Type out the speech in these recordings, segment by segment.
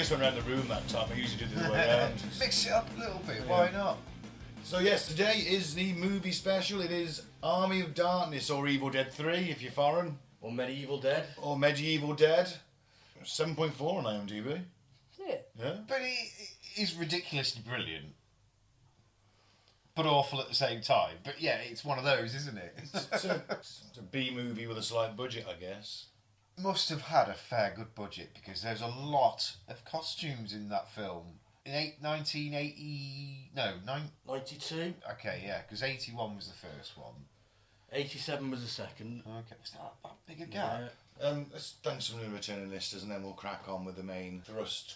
just went around the room that time. I usually do the other way around. Mix it up a little bit, why not? So yes, today is the movie special. It is Army of Darkness or Evil Dead 3 if you're foreign. Or Medieval Dead. Or Medieval Dead. 7.4 on IMDb. Yeah. But he is ridiculously brilliant. But awful at the same time. But yeah, it's one of those, isn't it? It's a B movie with a slight budget, I guess. Must have had a fair good budget because there's a lot of costumes in that film. In 1980... No, 92. Okay, yeah, because 81 was the first one. 87 was the second. Okay, was that big a gap? Yeah. Let's thank some of the returning listeners and then we'll crack on with the main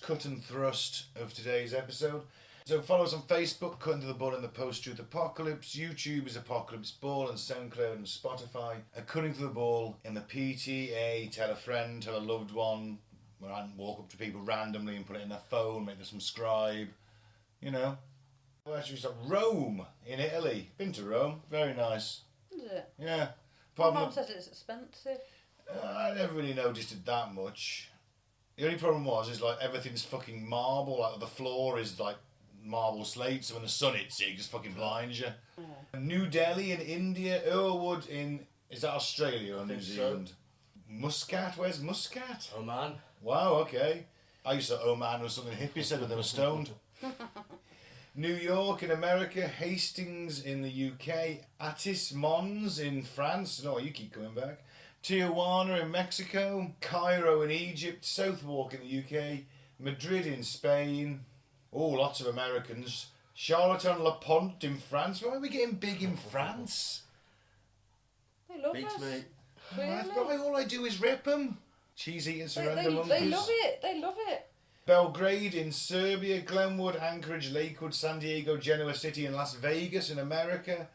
cut and thrust of today's episode. So follow us on Facebook, Cutting to the Ball in the Post-Truth Apocalypse. YouTube is Apocalypse Ball and SoundCloud and Spotify. And Cutting to the Ball in the PTA. Tell a friend, tell a loved one. Walk up to people randomly and put it in their phone, make them subscribe. You know. Well, actually, it's like Rome in Italy. Been to Rome. Very nice. Is it? Yeah. My mum says it's expensive. I never really noticed it that much. The only problem is like everything's fucking marble. Like the floor is like marble slate, so when the sun hits it just fucking blinds you. New Delhi in India, Irwood in... Is that Australia or New Zealand? So. Muscat? Where's Muscat? Oman. Wow, okay. I used to thought Oman was something hippie said when they were stoned. New York in America, Hastings in the UK, Atis Mons in France. No, you keep coming back. Tijuana in Mexico, Cairo in Egypt, Southwark in the UK, Madrid in Spain. Oh, lots of Americans. Charlotte-on-le-Pont in France. Why are we getting big in France? They love Beats us. me. Really? All I do is rip them. Cheese-eating surrender monkeys. They love it. They love it. Belgrade in Serbia, Glenwood, Anchorage, Lakewood, San Diego, Genoa City and Las Vegas in America.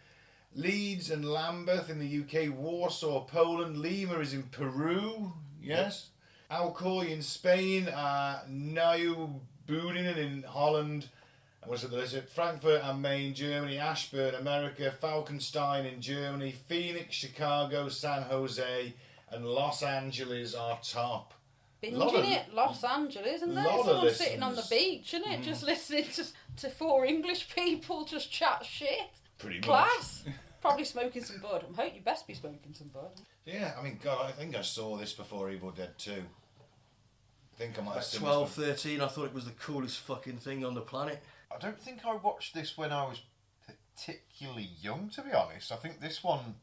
Leeds and Lambeth in the UK, Warsaw, Poland. Lima is in Peru, yes. Alcoy in Spain, Nieuw-Boedingen in Holland. What's it, is it? Frankfurt am Main, Germany. Ashburn, America. Falkenstein in Germany. Phoenix, Chicago, San Jose, and Los Angeles are top. Binging it, Los Angeles, isn't there? Someone sitting on the beach, isn't it? Just listening to four English people just chat shit. Pretty much. Class. Probably smoking some bud. I hope you best be smoking some bud. Yeah, I mean, God, I think I saw this before Evil Dead 2. I think I might have seen 12, 13, I thought it was the coolest fucking thing on the planet. I don't think I watched this when I was particularly young, to be honest. I think this one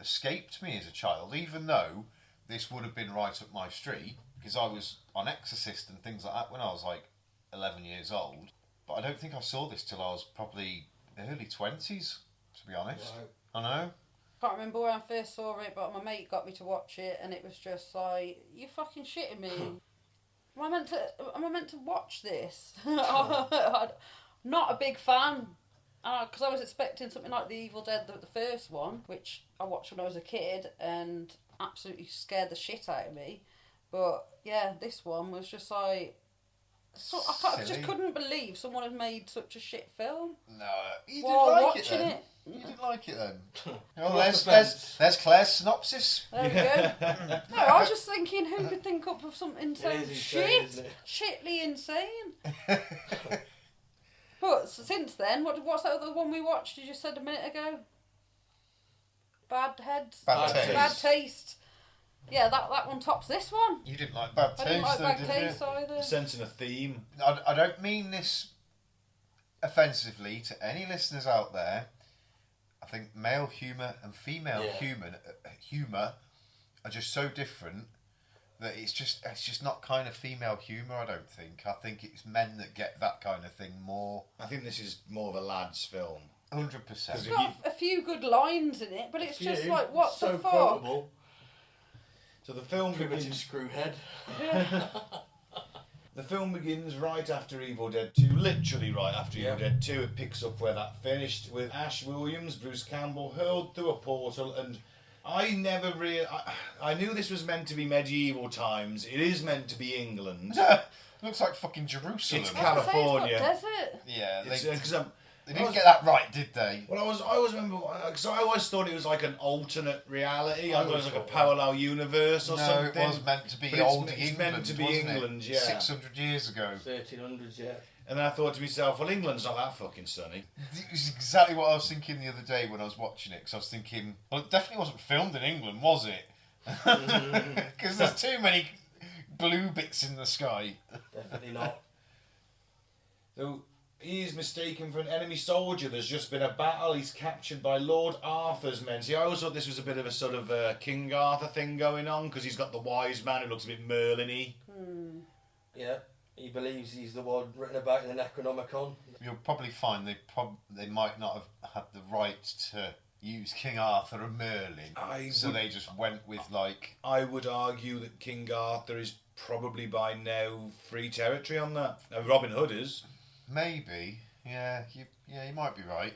escaped me as a child, even though this would have been right up my street, because I was on Exorcist and things like that when I was like 11 years old. But I don't think I saw this till I was probably early 20s, to be honest. Right. I know. Can't remember when I first saw it, but my mate got me to watch it, and it was just like, you fucking shitting me. Am I meant to watch this? Not a big fan, because I was expecting something like The Evil Dead, the first one, which I watched when I was a kid, and absolutely scared the shit out of me. But yeah, this one was just like, I just couldn't believe someone had made such a shit film. No, you didn't like it then. You didn't like it then. Oh, there's Clair's synopsis. There we go. No, I was just thinking, who could think up of something so shitly insane? But since then, what's that other one we watched? You just said a minute ago. Bad Heads. Bad Taste. Yeah, that one tops this one. You didn't like Bad Taste. I didn't like Bad Taste either. Sensing a theme. I don't mean this offensively to any listeners out there. I think male humour and female humour are just so different that it's just not kind of female humour, I don't think. I think it's men that get that kind of thing more. I think this is more of a lad's film. 100%. It's got a few good lines in it, but it's just like, what the fuck? Quotable. So the film begins... Screwhead. Yeah. The film begins right after Evil Dead 2, literally right after Evil Dead 2. It picks up where that finished, with Ash Williams, Bruce Campbell, hurled through a portal, and I never really... I knew this was meant to be medieval times. It is meant to be England. Looks like fucking Jerusalem. It's California. It's got desert. Yeah. Because They didn't get that right, did they? Well, I always remember, because I always thought it was like an alternate reality. I thought it was like a parallel universe or something. No, it was meant to be But old it's England, meant to be wasn't England, it? yeah. 600 years ago. 1300s, yeah. And then I thought to myself, well, England's not that fucking sunny. It was exactly what I was thinking the other day when I was watching it, because I was thinking, well, it definitely wasn't filmed in England, was it? Because there's too many blue bits in the sky. Definitely not. So he is mistaken for an enemy soldier. There's just been a battle. He's captured by Lord Arthur's men. See, I always thought this was a bit of a sort of King Arthur thing going on, because he's got the wise man who looks a bit Merlin-y. Yeah, he believes he's the one written about in the Necronomicon. You'll probably find they might not have had the right to use King Arthur and Merlin, so they just went with like... I would argue that King Arthur is probably by now free territory on that. Robin Hood is. Maybe, yeah, you might be right.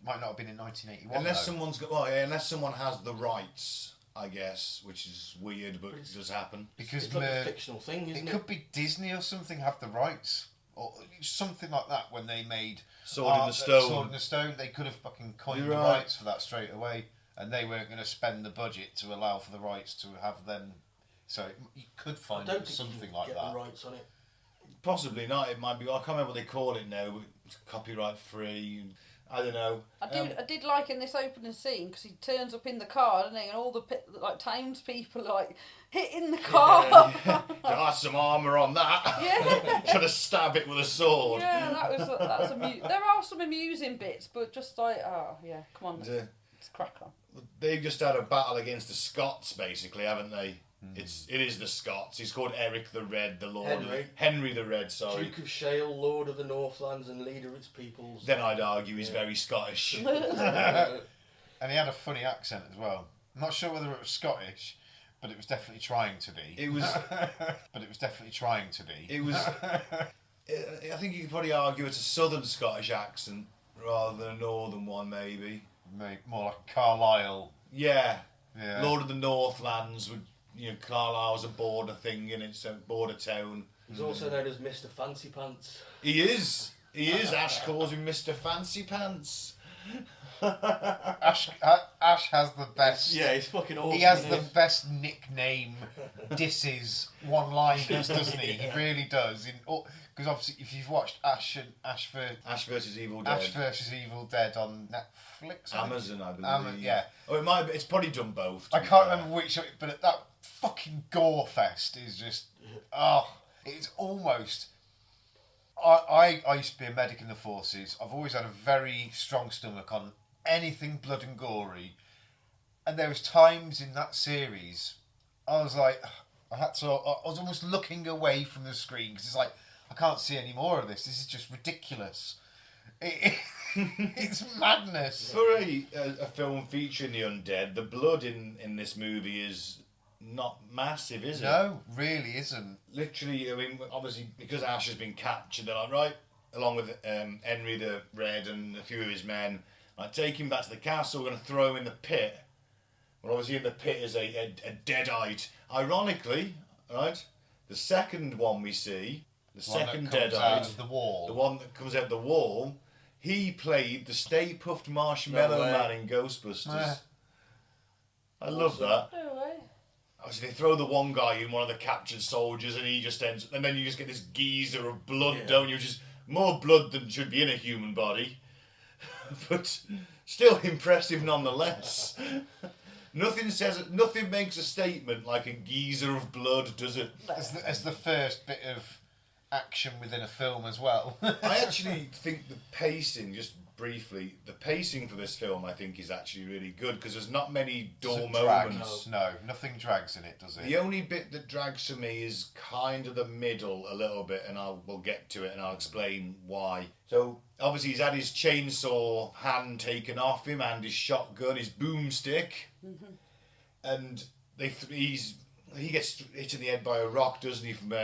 Might not have been in 1981. Unless though. someone's got, well, yeah, unless someone has the rights, I guess, which is weird, but it does happen. Because It's like a fictional thing, isn't it? It could be Disney or something have the rights, or something like that. When they made Sword in the Stone. Sword in the Stone, they could have fucking coined You're the right. rights for that straight away, and they weren't going to spend the budget to allow for the rights to have them. So you could I find don't think something you can like get that. the rights on it. Possibly not. It might be. I can't remember what they call it now. But it's copyright free. I don't know. I did like in this opening scene because he turns up in the car, doesn't he? And all the like townspeople like hitting the car. That's some armour on that. Yeah. Trying to stab it with a sword. Yeah, that's there are some amusing bits, but just like, oh yeah, come on, let's crack on. They've just had a battle against the Scots, basically, haven't they? It is the Scots. He's called Eric the Red, the Lord. Henry the Red, sorry. Duke of Shale, Lord of the Northlands and leader of its peoples. Then I'd argue he's very Scottish. And he had a funny accent as well. I'm not sure whether it was Scottish, but it was definitely trying to be. It was. But it was definitely trying to be. It was. I think you could probably argue it's a southern Scottish accent rather than a northern one, maybe. More like a Carlisle. Yeah. Yeah. Lord of the Northlands would. You know, Carlisle's a border thing, and it's a border town. He's also known as Mr. Fancy Pants. He is. Ash calls him Mr. Fancy Pants. Ash has the best. Yeah, he's fucking awesome. He has the best nickname disses one-liners, doesn't he? He really does. Because obviously, if you've watched Ash vs Evil Dead. Ash vs Evil Dead on Netflix, Amazon, I believe. Yeah. Oh, it might. It's probably done both. I can't remember which, but that fucking gore fest is just. Oh, it's almost. I used to be a medic in the forces. I've always had a very strong stomach on anything blood and gory, and there was times in that series I was like, I was almost looking away from the screen because it's like I can't see any more of this. This is just ridiculous. It's madness. For a film featuring the undead, the blood in this movie is not massive, is it? No, really isn't. Literally, I mean, obviously, because Ash has been captured, they're like, right, along with Henry the Red and a few of his men, like, take him back to the castle, we're going to throw him in the pit. Well, obviously, in the pit is a deadite. Ironically, right, the second one we see, the second deadite, out of the wall, the one that comes out of the wall, he played the Stay Puft Marshmallow Man in Ghostbusters. I love that. No way. Obviously, they throw the one guy in, one of the captured soldiers, and he just ends. And then you just get this geyser of blood, don't you? Which is more blood than should be in a human body, but still impressive nonetheless. Nothing makes a statement like a geyser of blood, does it? As the first bit of action within a film as well. I actually think the pacing, just briefly, the pacing for this film I think is actually really good because there's not many dull moments. No, nothing drags in it, does it? The only bit that drags for me is kind of the middle a little bit, and we'll get to it and I'll explain why. So obviously he's had his chainsaw hand taken off him and his shotgun, his boomstick, and he gets hit in the head by a rock, doesn't he, from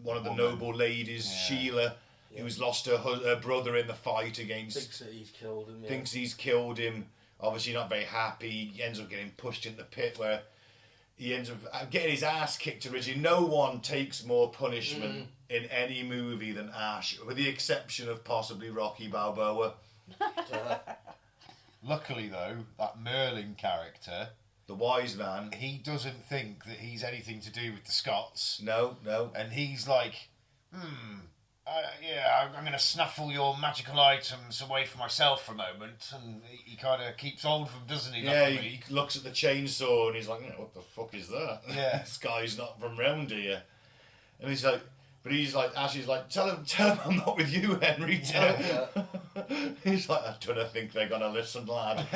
one of the noble ladies, Sheila, who's lost her brother in the fight against... Thinks that he's killed him, Thinks he's killed him. Obviously not very happy. He ends up getting pushed into the pit where he ends up getting his ass kicked originally. No one takes more punishment in any movie than Ash, with the exception of possibly Rocky Balboa. Luckily, though, that Merlin character, The wise man. he doesn't think that he's anything to do with the Scots. No. And he's like, yeah, I'm going to snuffle your magical items away from myself for a moment. And he kind of keeps hold of them, doesn't he? Yeah, Luckily? he looks at the chainsaw and he's like, what the fuck is that? Yeah. This guy's not from round here. And he's like, Ash is like, tell him I'm not with you, Henry. Tell him. He's like, I don't think they're going to listen, lad.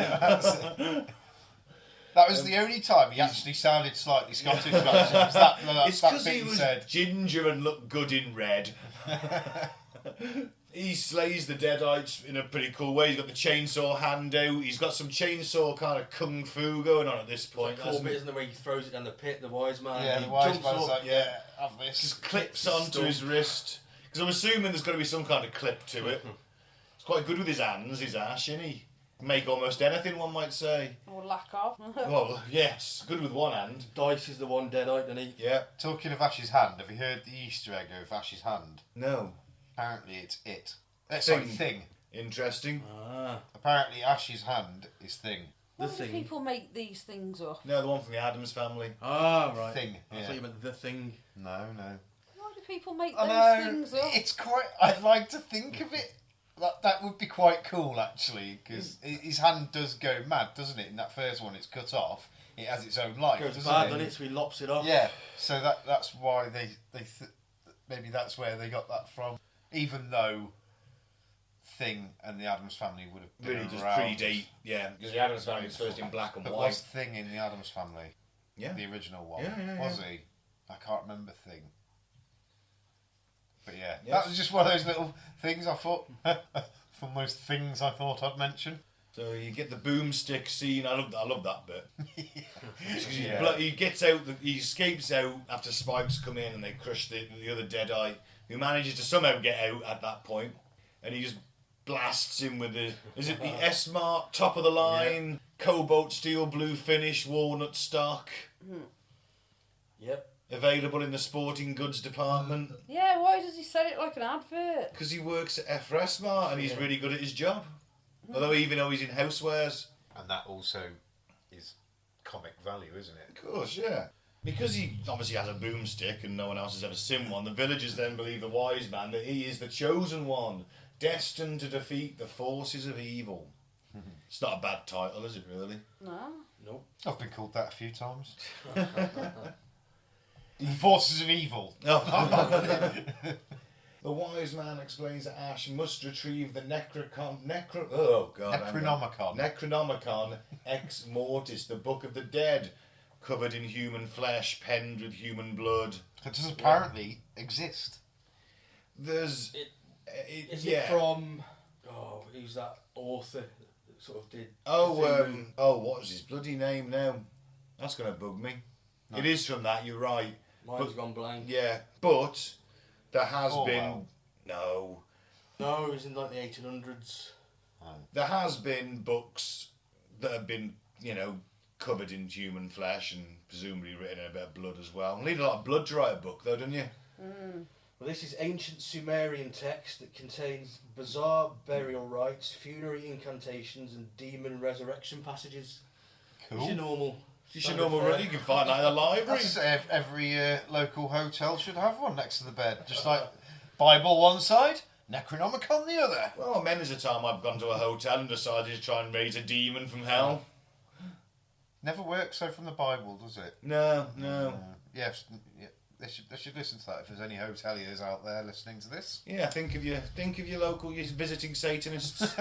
That was the only time he actually sounded slightly Scottish. It's because bit he was said. ginger and looked good in red. He slays the Deadites in a pretty cool way. He's got the chainsaw hand out. He's got some chainsaw kind of kung fu going on at this point. Cool bit, isn't the way he throws it down the pit, the wise man. Yeah, he the wise jumps man's up, like, yeah, have this. Just clips onto his wrist. Because I'm assuming there's got to be some kind of clip to it. He's quite good with his hands, his Ash, isn't he? Make almost anything, one might say. Or lack of. Well, yes, good with one hand. Dice is the one deadite, doesn't he? Yeah. Talking of Ash's hand, have you heard the Easter egg of Ash's hand? No. Apparently it's it. Thing. Interesting. Apparently Ash's hand is Thing. Why The do Thing. people make these things up? No, the one from the Addams Family. Ah, right. Thing. I Yeah. thought you meant the thing. No. Why do people make I those know. things up? It's quite. I'd like to think of it. That would be quite cool, actually, because his hand does go mad, doesn't it? In that first one, it's cut off. It has its own life, Goes doesn't bad, it? doesn't it? So he lops it off. Yeah. So that's why maybe that's where they got that from. Even though Thing and the Addams Family would have been Really just around. predate. Yeah, because the Addams Family was first in black and But white. was Thing in the Addams Family? Yeah. The original one. Yeah. Was he? I can't remember Thing. But yeah, Yes. that was just one of those little things I thought. From most things I thought I'd mention. So you get the boomstick scene. I love that bit. Yeah. He gets out. He escapes out after spikes come in and they crush the other Deadite, who manages to somehow get out at that point, and he just blasts him with the. Is it the S-Mark top of the line, cobalt steel blue finish, walnut stock, Yep. available in the sporting goods department? Yeah, why does he sell it like an advert? Because he works at S-Mart and he's really good at his job. Although even though he's in housewares. And that also is comic value, isn't it? Of course, yeah. Because he obviously has a boomstick and no one else has ever seen one, the villagers then believe the wise man that he is the chosen one, destined to defeat the forces of evil. It's not a bad title, is it really? No. Nope. I've been called that a few times. The forces of evil. The wise man explains that Ash must retrieve the Necronomicon ex mortis, the book of the dead, covered in human flesh, penned with human blood. It does apparently exist. There's... Is it from... Oh, who's that author that sort of did... what was his bloody name now? That's going to bug me. No. It is from that, you're right. Mine's gone blank. Yeah, but there has been... Wow. No. No, it was in like the 1800s. There has been books that have been, covered in human flesh and presumably written in a bit of blood as well. You need a lot of blood to write a book though, don't you? Well, this is ancient Sumerian text that contains bizarre burial rites, funerary incantations, and demon resurrection passages. Cool. It's your normal. You should normally you can find that in a library. Every local hotel should have one next to the bed. Just like Bible one side, Necronomicon the other. Well, many's a time I've gone to a hotel and decided to try and raise a demon from hell. Never works so from the Bible, does it? No. Yes, they should listen to that if there's any hoteliers out there listening to this. Yeah, think of your local visiting Satanists.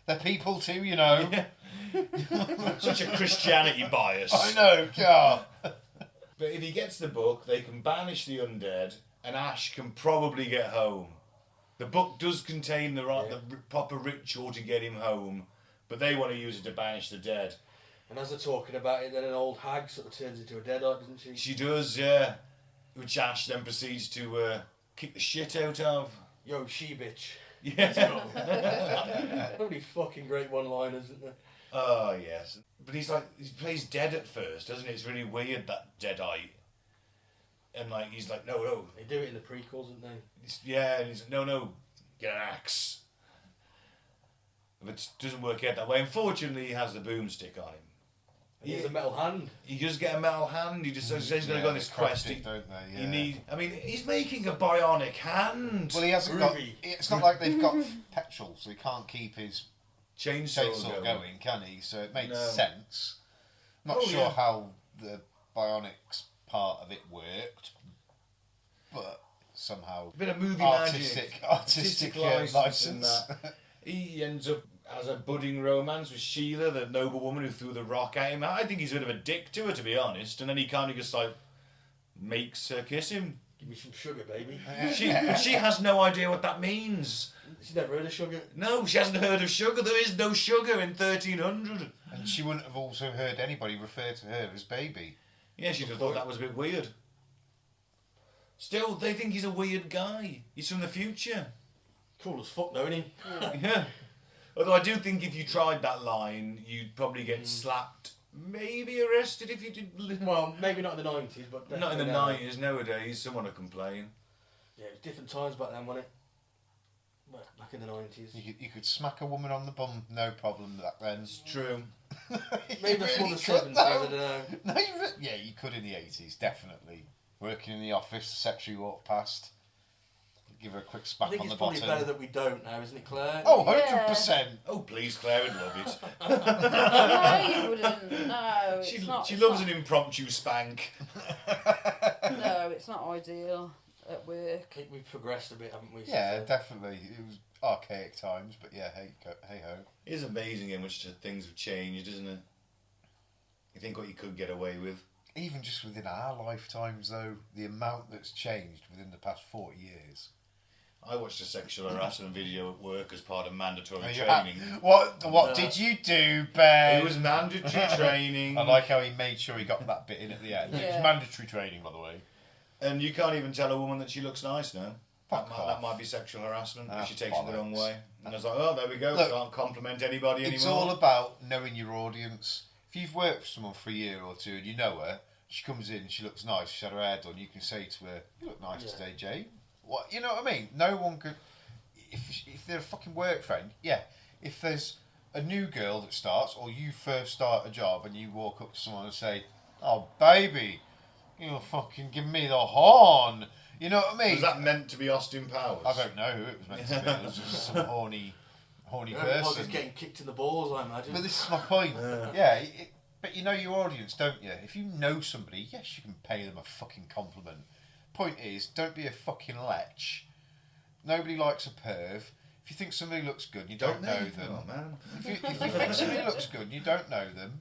They're people too, Yeah. Such a Christianity bias. I know, God. But if he gets the book, they can banish the undead, and Ash can probably get home. The book does contain the proper ritual to get him home, but they want to use it to banish the dead. And as they're talking about it, then an old hag sort of turns into a deadite, doesn't she? She does, yeah. Which Ash then proceeds to kick the shit out of. Yo, she bitch. Yeah. Probably fucking great one-liners, isn't there? Oh, yes. But he plays dead at first, doesn't he? It's really weird, that deadite. And, like, he's like, no. They do it in the prequels, don't they? And he's like, no, get an axe. But it doesn't work out that way. Unfortunately, he has the boomstick on him. He has a metal hand. He does get a metal hand. He just says he's going to go on this quest. Don't they? Yeah. He's making a bionic hand. Well, he hasn't got... It's not like they've got petrol, so he can't keep his chainsaw going, can he? So it makes sense. Not sure how the bionics part of it worked, but somehow... A bit of movie artistic license. And that. He ends up as a budding romance with Sheila, the noble woman who threw the rock at him. I think he's a bit of a dick to her, to be honest. And then he kind of just like makes her kiss him. Give me some sugar, baby. She has no idea what that means. She's never heard of sugar. No, she hasn't heard of sugar. There is no sugar in 1300. And she wouldn't have also heard anybody refer to her as baby. Yeah, she'd have thought that was a bit weird. Still, they think he's a weird guy. He's from the future. Cool as fuck, though, isn't he? Yeah. Although I do think if you tried that line, you'd probably get slapped, maybe arrested if you did. Well, maybe not in the 90s, but not in the 90s. Nowadays, someone would complain. Yeah, it was different times back then, wasn't it? Well, back in the 90s. You could smack a woman on the bum, no problem back then. It's true. Maybe that's more the 70s, I don't know. No, you could in the 80s, definitely. Working in the office, the secretary walked past. Give her a quick smack on the bottom. I think it's probably better that we don't now, isn't it, Claire? Oh, 100%. Oh, please, Claire would love it. No, you wouldn't. No, she loves an impromptu spank. No, it's not ideal at work. I think we've progressed a bit, haven't we? Yeah, definitely. It was archaic times, but yeah, hey ho. It is amazing how much things have changed, isn't it? You think what you could get away with. Even just within our lifetimes, though, the amount that's changed within the past 40 years. I watched a sexual harassment video at work as part of mandatory training. What did you do, Ben? It was mandatory training. I like how he made sure he got that bit in at the end. Yeah. It was mandatory training, by the way. And you can't even tell a woman that she looks nice now. That might be sexual harassment if she takes it the wrong way. And I was like, oh, there we go. Look, can't compliment anybody anymore. It's all about knowing your audience. If you've worked with someone for a year or two and you know her, she comes in, she looks nice, she's had her hair done, you can say to her, you look nice today, Jay. What, you know what I mean? No one could... If they're a fucking work friend, yeah. If there's a new girl that starts, or you first start a job and you walk up to someone and say, oh, baby, you're fucking giving me the horn. You know what I mean? Was that meant to be Austin Powers? I don't know who it was meant to be. It was just some horny person. He's getting kicked in the balls, I imagine. But this is my point. Yeah, but you know your audience, don't you? If you know somebody, yes, you can pay them a fucking compliment. Point is, don't be a fucking lech. Nobody likes a perv. If you think somebody looks good, you don't know them. Oh, man. If you think somebody looks good and you don't know them,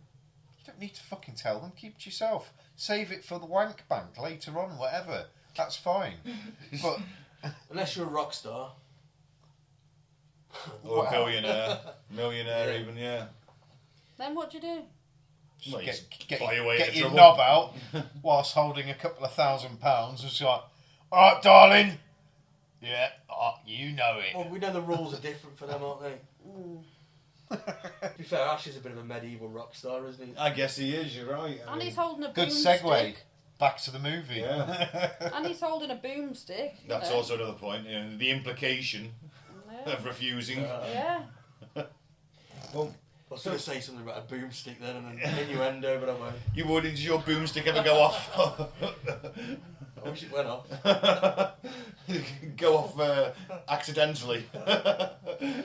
you don't need to fucking tell them. Keep it to yourself. Save it for the wank bank later on, whatever. That's fine. But unless you're a rock star. Or a millionaire even, yeah. Then what do you do? Well, get your knob out whilst holding a couple of £1,000. It's like, all right, darling. Yeah, you know it. Well, we know the rules are different for them, aren't they? To be fair, Ash is a bit of a medieval rock star, isn't he? I guess he is, you're right. And he's holding a good boomstick. segue. Back to the movie. Yeah. And he's holding a boomstick. That's also another point. You know, the implication of refusing. Yeah. Well, I was going to say something about a boomstick then and an innuendo, but I won't. You wouldn't. Did your boomstick ever go off? I wish it went off. Go off accidentally,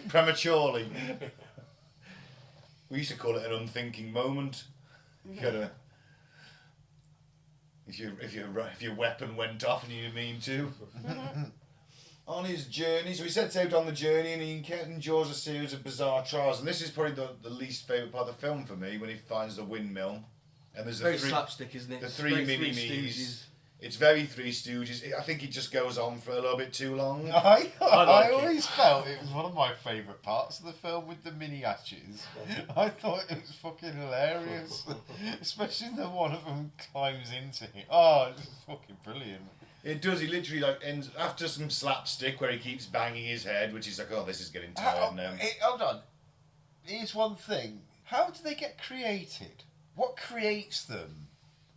prematurely. We used to call it an unthinking moment. You gotta, if your weapon went off and you didn't mean to. On his journey, so he sets out on the journey and he endures a series of bizarre trials. And this is probably the least favourite part of the film for me, when he finds the windmill. And there's very slapstick, isn't it? The three mini-me's. It's very Three Stooges. I think it just goes on for a little bit too long. I always felt it was one of my favourite parts of the film with the mini hatches. I thought it was fucking hilarious. Especially the one of them climbs into it. Oh, it's fucking brilliant. It does. He literally ends after some slapstick where he keeps banging his head, which is like, oh, this is getting tired now. Hold on. Here's one thing. How do they get created? What creates them?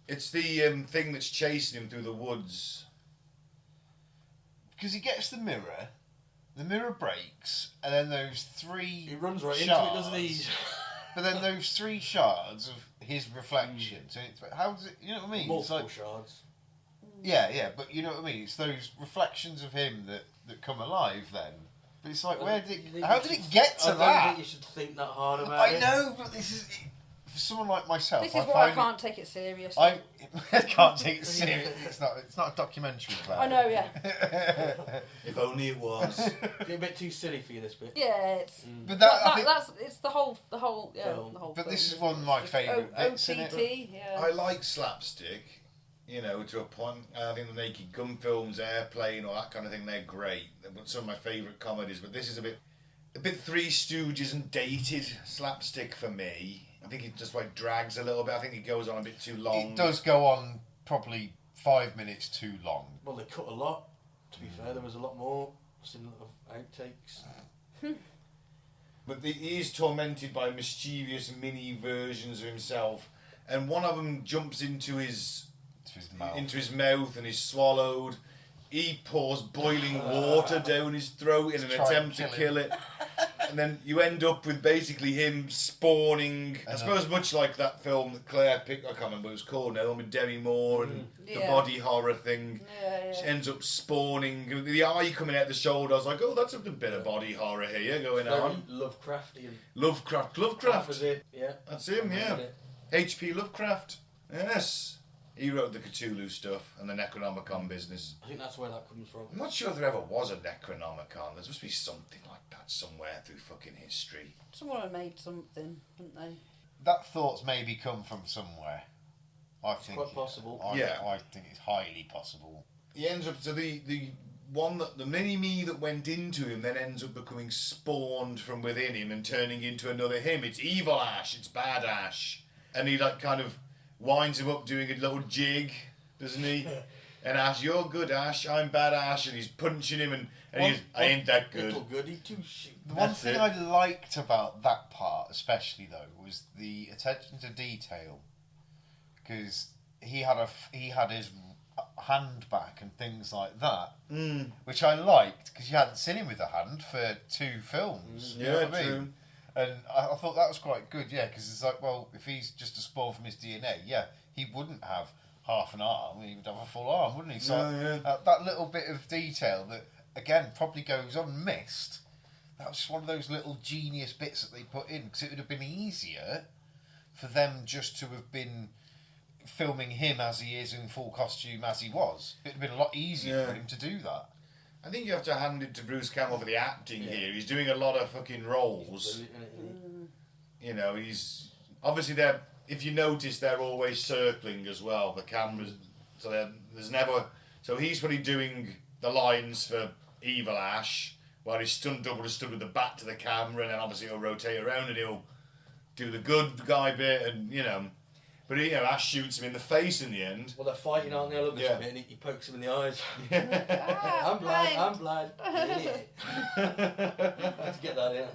It's the thing that's chasing him through the woods. Because he gets the mirror breaks, and then those three He runs right shards, into it, doesn't he? But then those 3 shards of his reflection. So it's, how does it? You know what I mean? Multiple it's like, shards. Yeah, but you know what I mean. It's those reflections of him that come alive then. But it's like, where did it? How did it get to I don't that? think you should think that hard about it. I know, but this is for someone like myself. This is why I can't take it seriously. I can't take it seriously. It's not a documentary about I know, yeah. it. If only it was. It's a bit too silly for you, this bit. Yeah, it's. But It's the whole Film. the whole. But film. this is one of my favourite bits in it. OTT, yeah. I like slapstick, you know, to a point. I think the Naked Gun films, Airplane, or that kind of thing, they're great. They're some of my favourite comedies, but this is a bit Three Stooges and dated slapstick for me. I think it just like drags a little bit. I think it goes on a bit too long. It does go on probably 5 minutes too long. Well, they cut a lot. To be fair, there was a lot more. Seen a lot of outtakes. But he is tormented by mischievous mini versions of himself, and one of them jumps into his mouth and is swallowed. He pours boiling water down his throat in an attempt to kill it. And then you end up with basically him spawning, I suppose much like that film that Claire picked, I can't remember what it was called now, with Demi Moore and the body horror thing. Yeah. She ends up spawning, the eye coming out the shoulder. I was like, oh, that's a bit of body horror here going on. Lovecraftian. Lovecraft. That was it, yeah. That's him, yeah. H.P. Lovecraft. Yes. He wrote the Cthulhu stuff and the Necronomicon business. I think that's where that comes from. I'm not sure if there ever was a Necronomicon. There must be something like that somewhere through fucking history. Someone had made something, didn't they? That thought's maybe come from somewhere. I think Quite possible. I think it's highly possible. He ends up, so the one that, the mini-me that went into him then ends up becoming spawned from within him and turning into another him. It's evil Ash, it's bad Ash. And he like kind of winds him up doing a little jig, doesn't he? And Ash, you're good Ash, I'm bad Ash, and he's punching him and he's, I ain't that good. Little goody two-shoot. The one thing I liked about that part especially though was the attention to detail, because he had his hand back and things like that, which I liked because you hadn't seen him with a hand for 2 films. You know what I mean? And I thought that was quite good, yeah, because it's like, well, if he's just a spawn from his DNA, yeah, he wouldn't have half an arm, he would have a full arm, wouldn't he? So that little bit of detail that, again, probably goes unmissed, that was just one of those little genius bits that they put in, because it would have been easier for them just to have been filming him as he is in full costume as he was. It would have been a lot easier for him to do that. I think you have to hand it to Bruce Campbell for the acting here. He's doing a lot of fucking roles. You know, he's obviously there. If you notice, they're always circling as well. The cameras, so there's never. So he's probably doing the lines for Evil Ash, while his stunt double is stood with the back to the camera, and then obviously he'll rotate around and he'll do the good guy bit, and you know. But Ash shoots him in the face in the end. Well, they're fighting, aren't they? I love this bit, and he pokes him in the eyes. I'm I'm blind. Yeah. Let's get that in.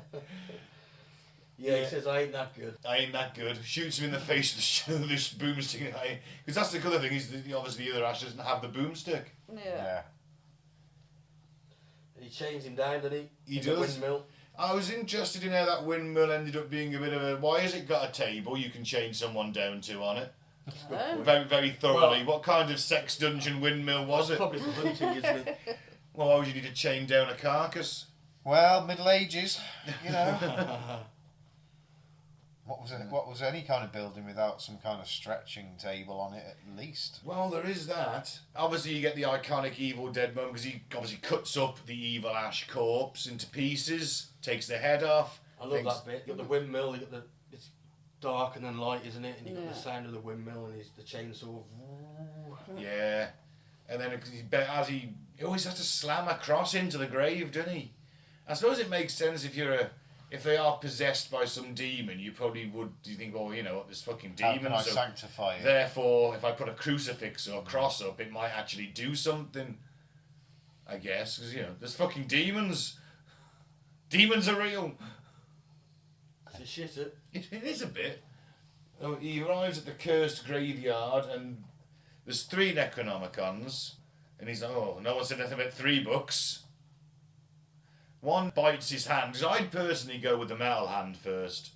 Yeah, he says, I ain't that good. I ain't that good. Shoots him in the face with this boomstick. Because that's the other thing, obviously the other Ash doesn't have the boomstick. Yeah. And he chains him down, doesn't he? He does. The windmill. I was interested in how that windmill ended up being a bit of a... Why has it got a table you can chain someone down to on it? Very, very thoroughly. Well, what kind of sex dungeon windmill was it? Probably for hunting, isn't it? Well, why would you need to chain down a carcass? Well, Middle Ages, you know. What was any kind of building without some kind of stretching table on it at least? Well, there is that. Obviously, you get the iconic Evil Dead moment because he obviously cuts up the Evil Ash corpse into pieces, takes the head off. I love that bit. You got the windmill, it's dark and then light, isn't it? And you got the sound of the windmill and the chainsaw. Yeah. And then as he always has to slam a cross into the grave, doesn't he? I suppose it makes sense if they are possessed by some demon, you probably would. You think, well, this fucking demon. How can I sanctify it? Therefore, if I put a crucifix or a cross up, it might actually do something. I guess because there's fucking demons. Demons are real. It's a shitter. It is a bit. Oh, he arrives at the cursed graveyard and there's 3 Necronomicons and he's like, oh, no one said anything about 3 books. One bites his hand, because I'd personally go with the metal hand first.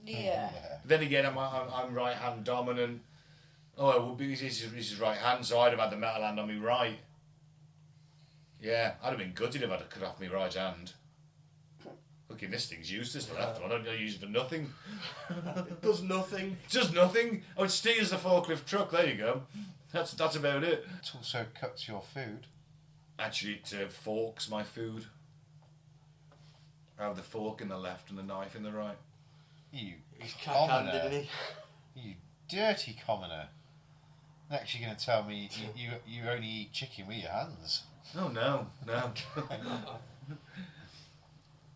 Yeah. Then again, I'm right hand dominant. Oh, well, this is his right hand, so I'd have had the metal hand on me right. Yeah, I'd have been gutted if I'd have cut off my right hand. Fucking this thing's useless, the left one. I don't use it for nothing. It does nothing. It does nothing. Oh, it steers the forklift truck, there you go. That's about it. It also cuts your food. Actually, it forks my food. I have the fork in the left and the knife in the right. You He's cack-handed, commoner. isn't he? You dirty commoner. Next you're going to tell me you only eat chicken with your hands. Oh, no.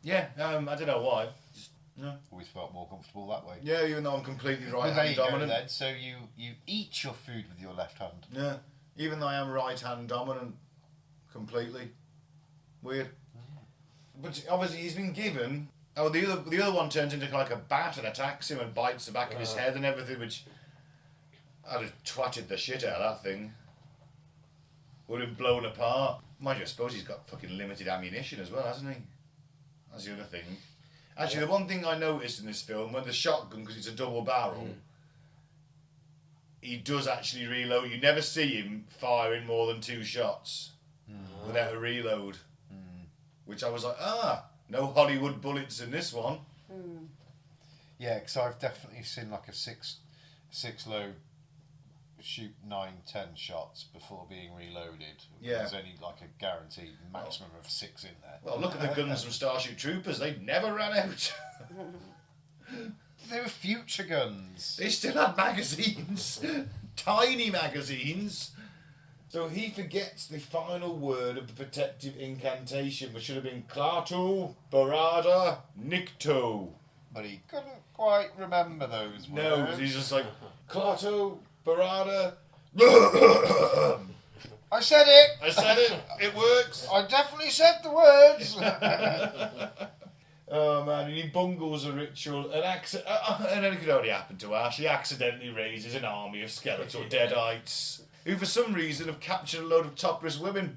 Yeah, I don't know why. Just, no. Always felt more comfortable that way. Yeah, even though I'm completely Well, right there hand you go dominant. then. So you eat your food with your left hand. Yeah, even though I am right hand dominant, completely. Weird. But obviously he's been given. Oh, the other one turns into like a bat and attacks him and bites the back of his head and everything, which I'd have twatted the shit out of that thing. Would have blown apart. Mind you, I suppose he's got fucking limited ammunition as well, hasn't he? That's the other thing. Actually, the one thing I noticed in this film, when the shotgun, because it's a double barrel, he does actually reload. You never see him firing more than 2 shots without a reload. Which I was like, no Hollywood bullets in this one. Yeah, because I've definitely seen like a six low shoot 9-10 shots before being reloaded. Yeah. There's only like a guaranteed maximum of 6 in there. Well, look at the guns from Starship Troopers. They never ran out. They were future guns. They still had magazines. Tiny magazines. So he forgets the final word of the protective incantation, which should have been Klaatu, Barada, Nikto. But he couldn't quite remember those No, words. he's just like, Klaatu, Barada. I said it! I said it. It works. I definitely said the words! Oh man, and he bungles a ritual, and it could only happen to Ash. He accidentally raises an army of skeletal deadites, who for some reason have captured a load of topless women.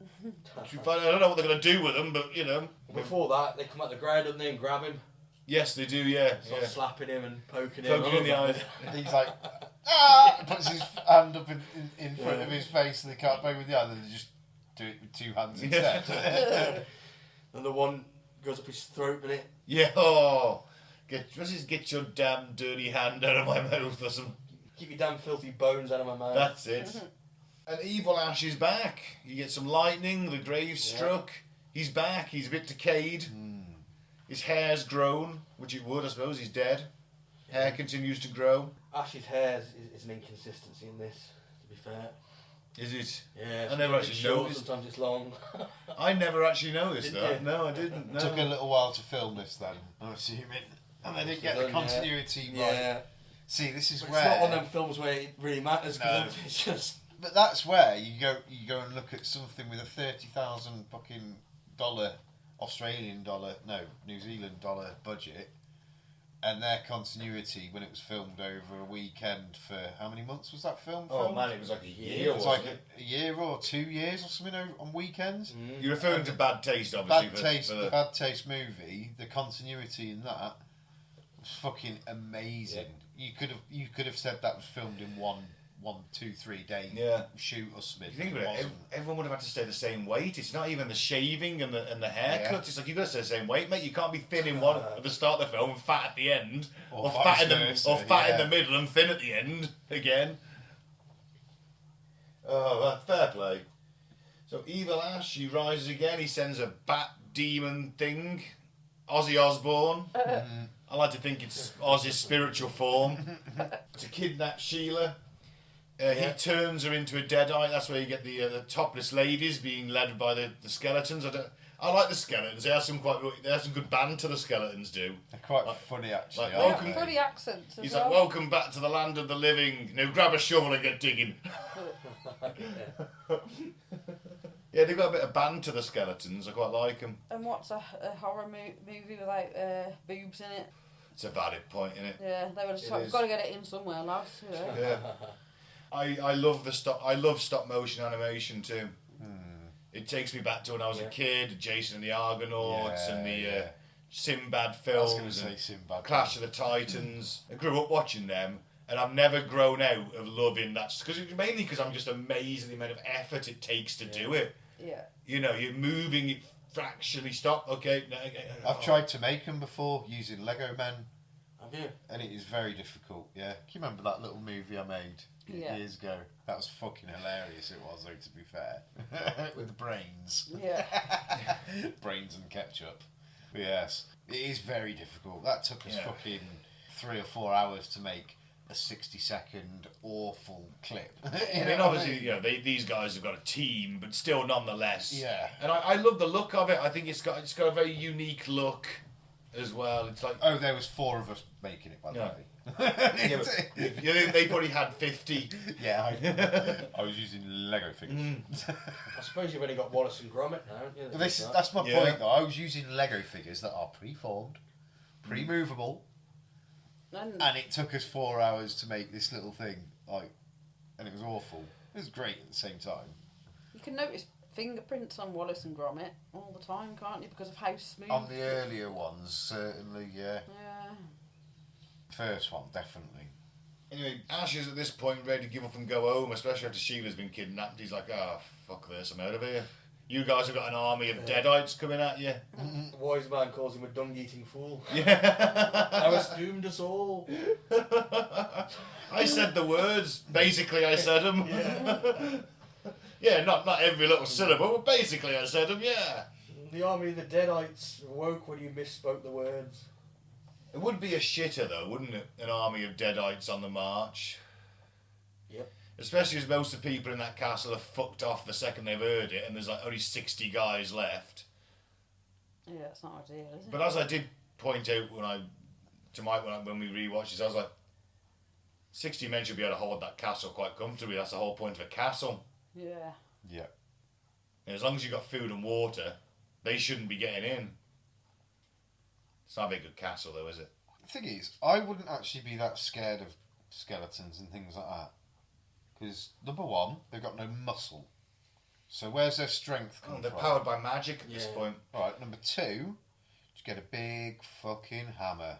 I don't know what they're going to do with them, but you know. Before that, they come out the ground and they grab him, Yes, they do, yeah. start yeah. slapping him and poking him. Poking in the eyes. He's like, puts his hand up in front of his face and they can't poke with the other, they just do it with 2 hands instead. And the one goes up his throat with it. Yeah, get your damn dirty hand out of my mouth or something. Keep your damn filthy bones out of my mouth. That's it. And Evil Ash is back. You get some lightning, the grave struck. He's back, he's a bit decayed. His hair's grown, which it would, I suppose. He's dead. Hair continues to grow. Ash's hair is an inconsistency in this, to be fair. Is it? Yeah, I never sometimes it's actually short, noticed. sometimes it's long. I never actually noticed Didn't that. you? No, I didn't. No. Took a little while to film this then, I'm assuming. And they didn't get the continuity right. Yeah. See, this is But where... it's not one of them films where it really matters, because No. it's just... But that's where you go and look at something with a $30,000 fucking Australian dollar, no, New Zealand dollar budget, and their continuity when it was filmed over a weekend for how many months was that film? Oh filmed? man, it was like a year. It was like wasn't it? a year or 2 years or something on weekends. You're referring to Bad Taste, obviously. The Bad Taste movie, the continuity in that was fucking amazing. You could have said that was filmed in one, 2, 3 day shoot or something. You think about it, everyone would have had to stay the same weight. It's not even the shaving and the haircuts. Yeah. It's like you've got to stay the same weight, mate. You can't be thin in one at the start of the film and fat at the end, or fat in the middle and thin at the end again. Oh, fair play. So Evil Ash, he rises again. He sends a bat demon thing, Ozzy Osbourne. I like to think it's Ozzy's spiritual form to kidnap Sheila. He turns her into a deadite. That's where you get the topless ladies being led by the skeletons. I like the skeletons. They have some good banter. The skeletons do. They're quite funny actually. like, aren't welcome- they? Funny accents as He's well. like, "Welcome back to the land of the living. Now grab a shovel and get digging." Yeah, they've got a bit of banter. The skeletons. I quite like them. And what's a horror movie without boobs in it? It's a valid point, isn't it? Yeah, they were just It like, is. we've got to get it in somewhere, lads. You know? Yeah. I love I love stop motion animation too. It takes me back to when I was a kid, Jason and the Argonauts and the Sinbad I was going films to say and Sinbad. Clash of the Titans. I grew up watching them, and I've never grown out of loving that. Mainly because I'm just amazed at the amount of effort it takes to do it. Yeah. You know, you're moving it fractionally. Stop. Okay. No, I've tried to make them before using Lego Men, Have you? and it is very difficult. Yeah, can you remember that little movie I made years ago? That was fucking hilarious. It was, though, to be fair, with the brains, Yeah. brains and ketchup. But yes, it is very difficult. That took us fucking 3 or 4 hours to make a 60-second awful clip. I mean, obviously, you know, these guys have got a team, but still, nonetheless. Yeah. And I love the look of it. I think it's got a very unique look as well. It's like there was 4 of us making it, by the way. yeah, but they probably had 50. Yeah, I was using Lego figures. I suppose you've only got Wallace and Gromit now, haven't you? That's my point, though. I was using Lego figures that are pre-formed, pre-movable, and it took us 4 hours to make this little thing, and it was awful. It was great at the same time. You can notice fingerprints on Wallace and Gromit all the time, can't you? Because of how smooth. On the earlier ones, certainly, yeah. Yeah. First one, definitely. Anyway, Ash is at this point ready to give up and go home, especially after Sheila's been kidnapped. He's like, oh, fuck this, I'm out of here. You guys have got an army of deadites coming at you. The wise man calls him a dung-eating fool. Yeah. I was doomed us all. I said the words. Basically, I said them. Yeah, not every little syllable, but basically I said them, yeah. The army of the deadites woke when you misspoke the words. It would be a shitter, though, wouldn't it? An army of deadites on the march. Yep. Especially as most of the people in that castle have fucked off the second they've heard it, and there's like only 60 guys left. Yeah, it's not ideal, is it? But as I did point out when we rewatched this, I was like, 60 men should be able to hold that castle quite comfortably. That's the whole point of a castle. Yeah. Yeah. And as long as you've got food and water, they shouldn't be getting in. It's not a very good castle, though, is it? The thing is, I wouldn't actually be that scared of skeletons and things like that. Because, number one, they've got no muscle. So where's their strength come They're from? powered by magic at this point. Right, number two, just get a big fucking hammer.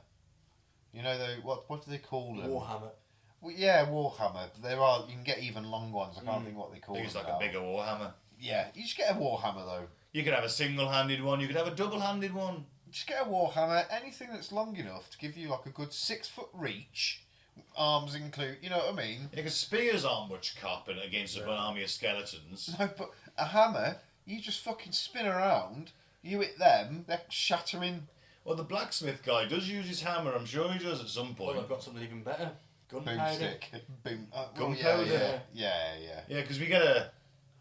You know, what do they call them? Warhammer. Well, yeah, Warhammer. You can get even long ones. I can't think what they call I them. think it's like now. a bigger warhammer. Yeah, you just get a Warhammer though. You could have a single-handed one, you could have a double-handed one. Just get a Warhammer, anything that's long enough to give you like a good 6-foot reach, arms include, you know what I mean? Yeah, because spears aren't much cop against an army of skeletons. No, but a hammer, you just fucking spin around, you hit them, they're shattering. Well, the blacksmith guy does use his hammer, I'm sure he does at some point. Well, I've got something even better. Gunpowder. Boomstick. Boom. Gunpowder. Yeah. Yeah, because we get a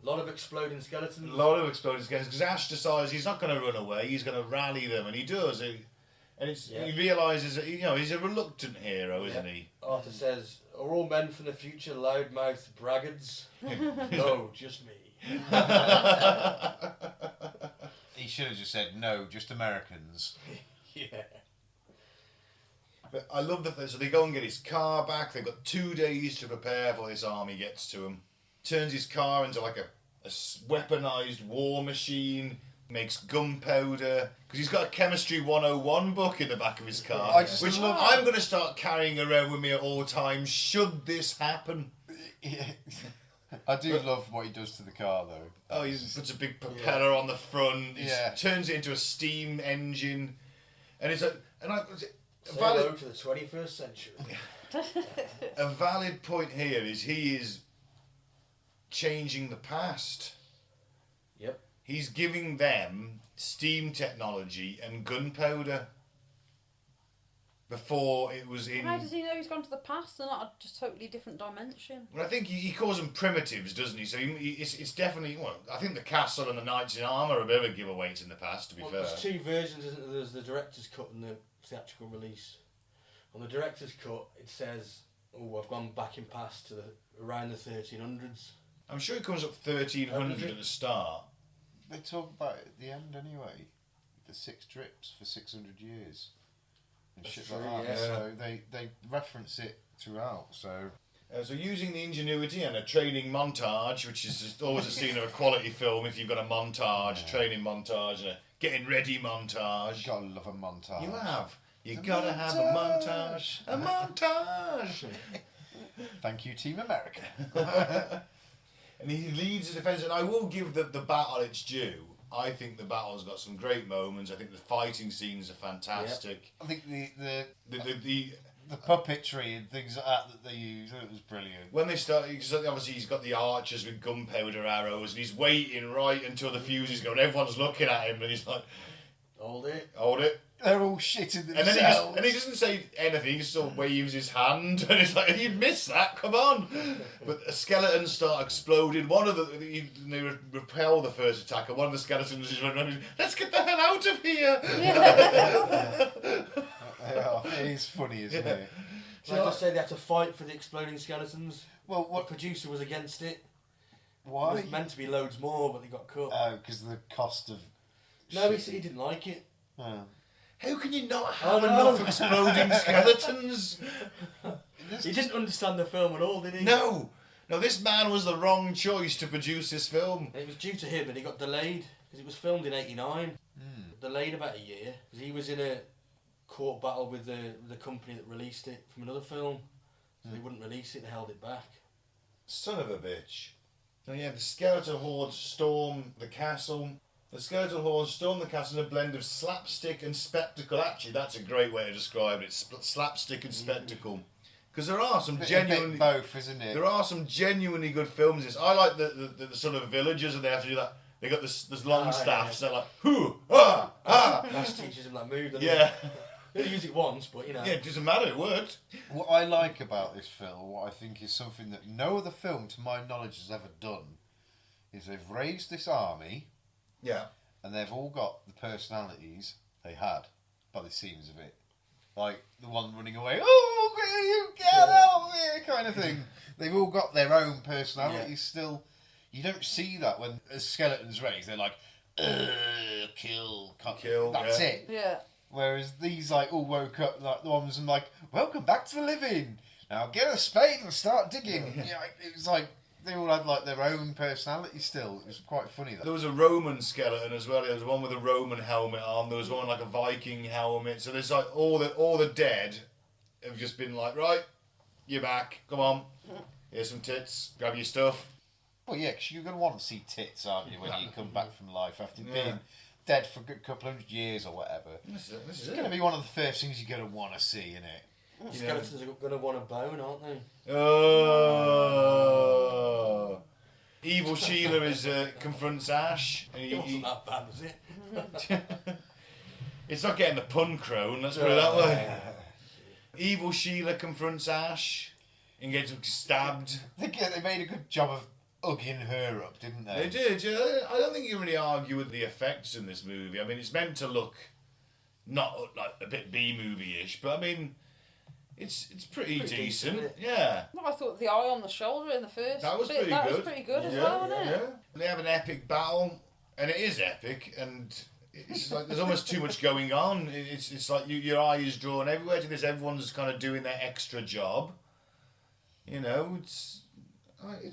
lot of exploding skeletons. lot of exploding skeletons, because Ash decides he's not going to run away, he's going to rally them, and he does. He realises that, he's a reluctant hero, isn't he? Arthur says, are all men from the future loudmouthed braggarts? No, just me. He should have just said, no, just Americans. Yeah. But I love so they go and get his car back. They've got 2 days to prepare before this army gets to him. Turns his car into like a weaponised war machine. Makes gunpowder. Because he's got a Chemistry 101 book in the back of his car. Which I'm going to start carrying around with me at all times should this happen. Yeah. I do love what he does to the car though. Oh, he puts a big propeller on the front. He Yeah. turns it into a steam engine. And it's Say hello to the 21st century. a valid point here is he is changing the past. Yep. He's giving them steam technology and gunpowder before it was in... How does he know he's gone to the past and not a just totally different dimension? Well, I think he calls them primitives, doesnn he? So it's definitely... Well, I think the castle and the knights in armour are a bit of a giveaways in the past, to be fair. There's two versions, isn't there? There's the director's cut and the theatrical release. On the director's cut, it says, I've gone back in past to around the 1300s. I'm sure it comes up 1300 at the start. They talk about it at the end anyway. The 6 drips for 600 years. and shit true, like that. yeah. So they reference it throughout. So So using the ingenuity and a training montage, which is just always a scene of a quality film if you've got a montage, training montage, and a getting ready montage. you gotta love a montage. You have. You gotta have a montage. A montage! Thank you, Team America. And he leads the defence, and I will give the battle its due. I think the battle's got some great moments. I think the fighting scenes are fantastic. I think the The puppetry and things like that they use, it was brilliant. when they start, obviously he's got the archers with gunpowder arrows, and he's waiting right until the fuse is going. Everyone's looking at him, and he's like, Hold it. "Hold it." They're all shitting And themselves. then he doesn't say anything. He just sort of waves his hand, and it's like, "You missed that. Come on!" But skeletons start exploding. One of they repel the first attack, and one of the skeletons is running. Let's get the hell out of here! Yeah, it is funny, isn't it? Can I just say they had to fight for the exploding skeletons? Well, The what? producer was against it. There Why? was meant to be loads more, but they got cut. Because the cost of. No, shit. he didn't like it. Oh. How can you not have Oh, no. enough exploding skeletons? He didn't understand the film at all, did he? No, this man was the wrong choice to produce this film. And it was due to him, and he got delayed because it was filmed in '89. Delayed about a year because he was in a court battle with the company that released it from another film, so they wouldn't release it. They held it back. Son of a bitch. So yeah, the skeleton hordes storm the castle. The skeleton hordes storm the castle in a blend of slapstick and spectacle. Actually, that's a great way to describe it. Slapstick and spectacle. Because there are some A bit genuinely both, isn't it? there are some genuinely good films. In this. I like the sort of villagers, and they have to do that. They got this long staffs. Yeah. They're like hoo ah. Mass teaches him that move. doesn't Yeah, he? They use it once, but you know. yeah. It doesn't matter. It worked. What I like about this film, what I think is something that no other film, to my knowledge, has ever done, is they've raised this army, Yeah. and they've all got the personalities they had, by the seams of it. Like the one running away, oh, will you get out of here, kind of thing. They've all got their own personalities still. You don't see that when a skeleton's raised. They're like, kill. That's yeah. it. Yeah. Whereas these like all woke up like the ones and like, welcome back to the living. Now get a spade and start digging. Yeah, it was like they all had like their own personality still. It was quite funny. There was a Roman skeleton as well. There was one with a Roman helmet on. There was one like a Viking helmet. So there's like all the dead have just been like, right, you're back. Come on, here's some tits. Grab your stuff. Well, yeah, because you're going to want to see tits, aren't you, when you come back from life after being dead for a good couple hundred years or whatever. This is It's going to be one of the first things you're going to want to see, isn't it? Skeletons are going to want a bone, aren't they? Oh. Evil Sheila confronts Ash. And It wasn't that bad, was it? it's not getting the pun crone, let's put it that way. Evil Sheila confronts Ash and gets him stabbed. They made a good job of ugging her up, didn't they? They did, yeah. I don't think you can really argue with the effects in this movie. I mean, it's meant to look not like a bit B-movie-ish, but I mean, it's pretty decent. decent, isn't it? Yeah. Well, I thought the eye on the shoulder in the first That was bit, pretty that good. was pretty good as well, wasn't it? Yeah. And they have an epic battle, and it is epic, and it's like there's almost too much going on. It's like your eye is drawn everywhere to this. Everyone's kind of doing their extra job. You know, it's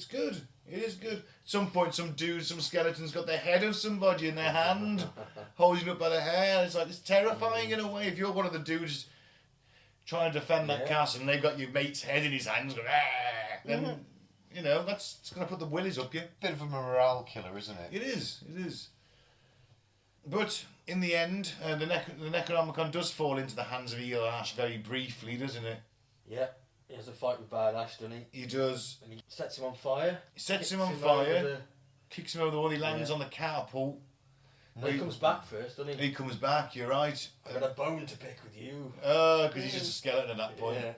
good. It is good. At some point, some skeleton's got the head of somebody in their hand, holding up by the hair. It's like, it's terrifying in a way. If you're one of the dudes trying to defend that castle and they've got your mate's head in his hands, going, then, you know, it's going to put the willies up you. Bit of a morale killer, isn't it? It is. But in the end, the Necronomicon does fall into the hands of Eel Ash very briefly, doesn't it? Yeah. He has a fight with Bad Ash, doesn't he? He does. And he sets him on fire. He sets Kicks him on over fire, kicks him over the wall, he lands Yeah. on the catapult. Well, he comes back first, doesn't he? He comes back, you're right. I've got a bone to pick with you. Because he's just a skeleton at that point. Yeah.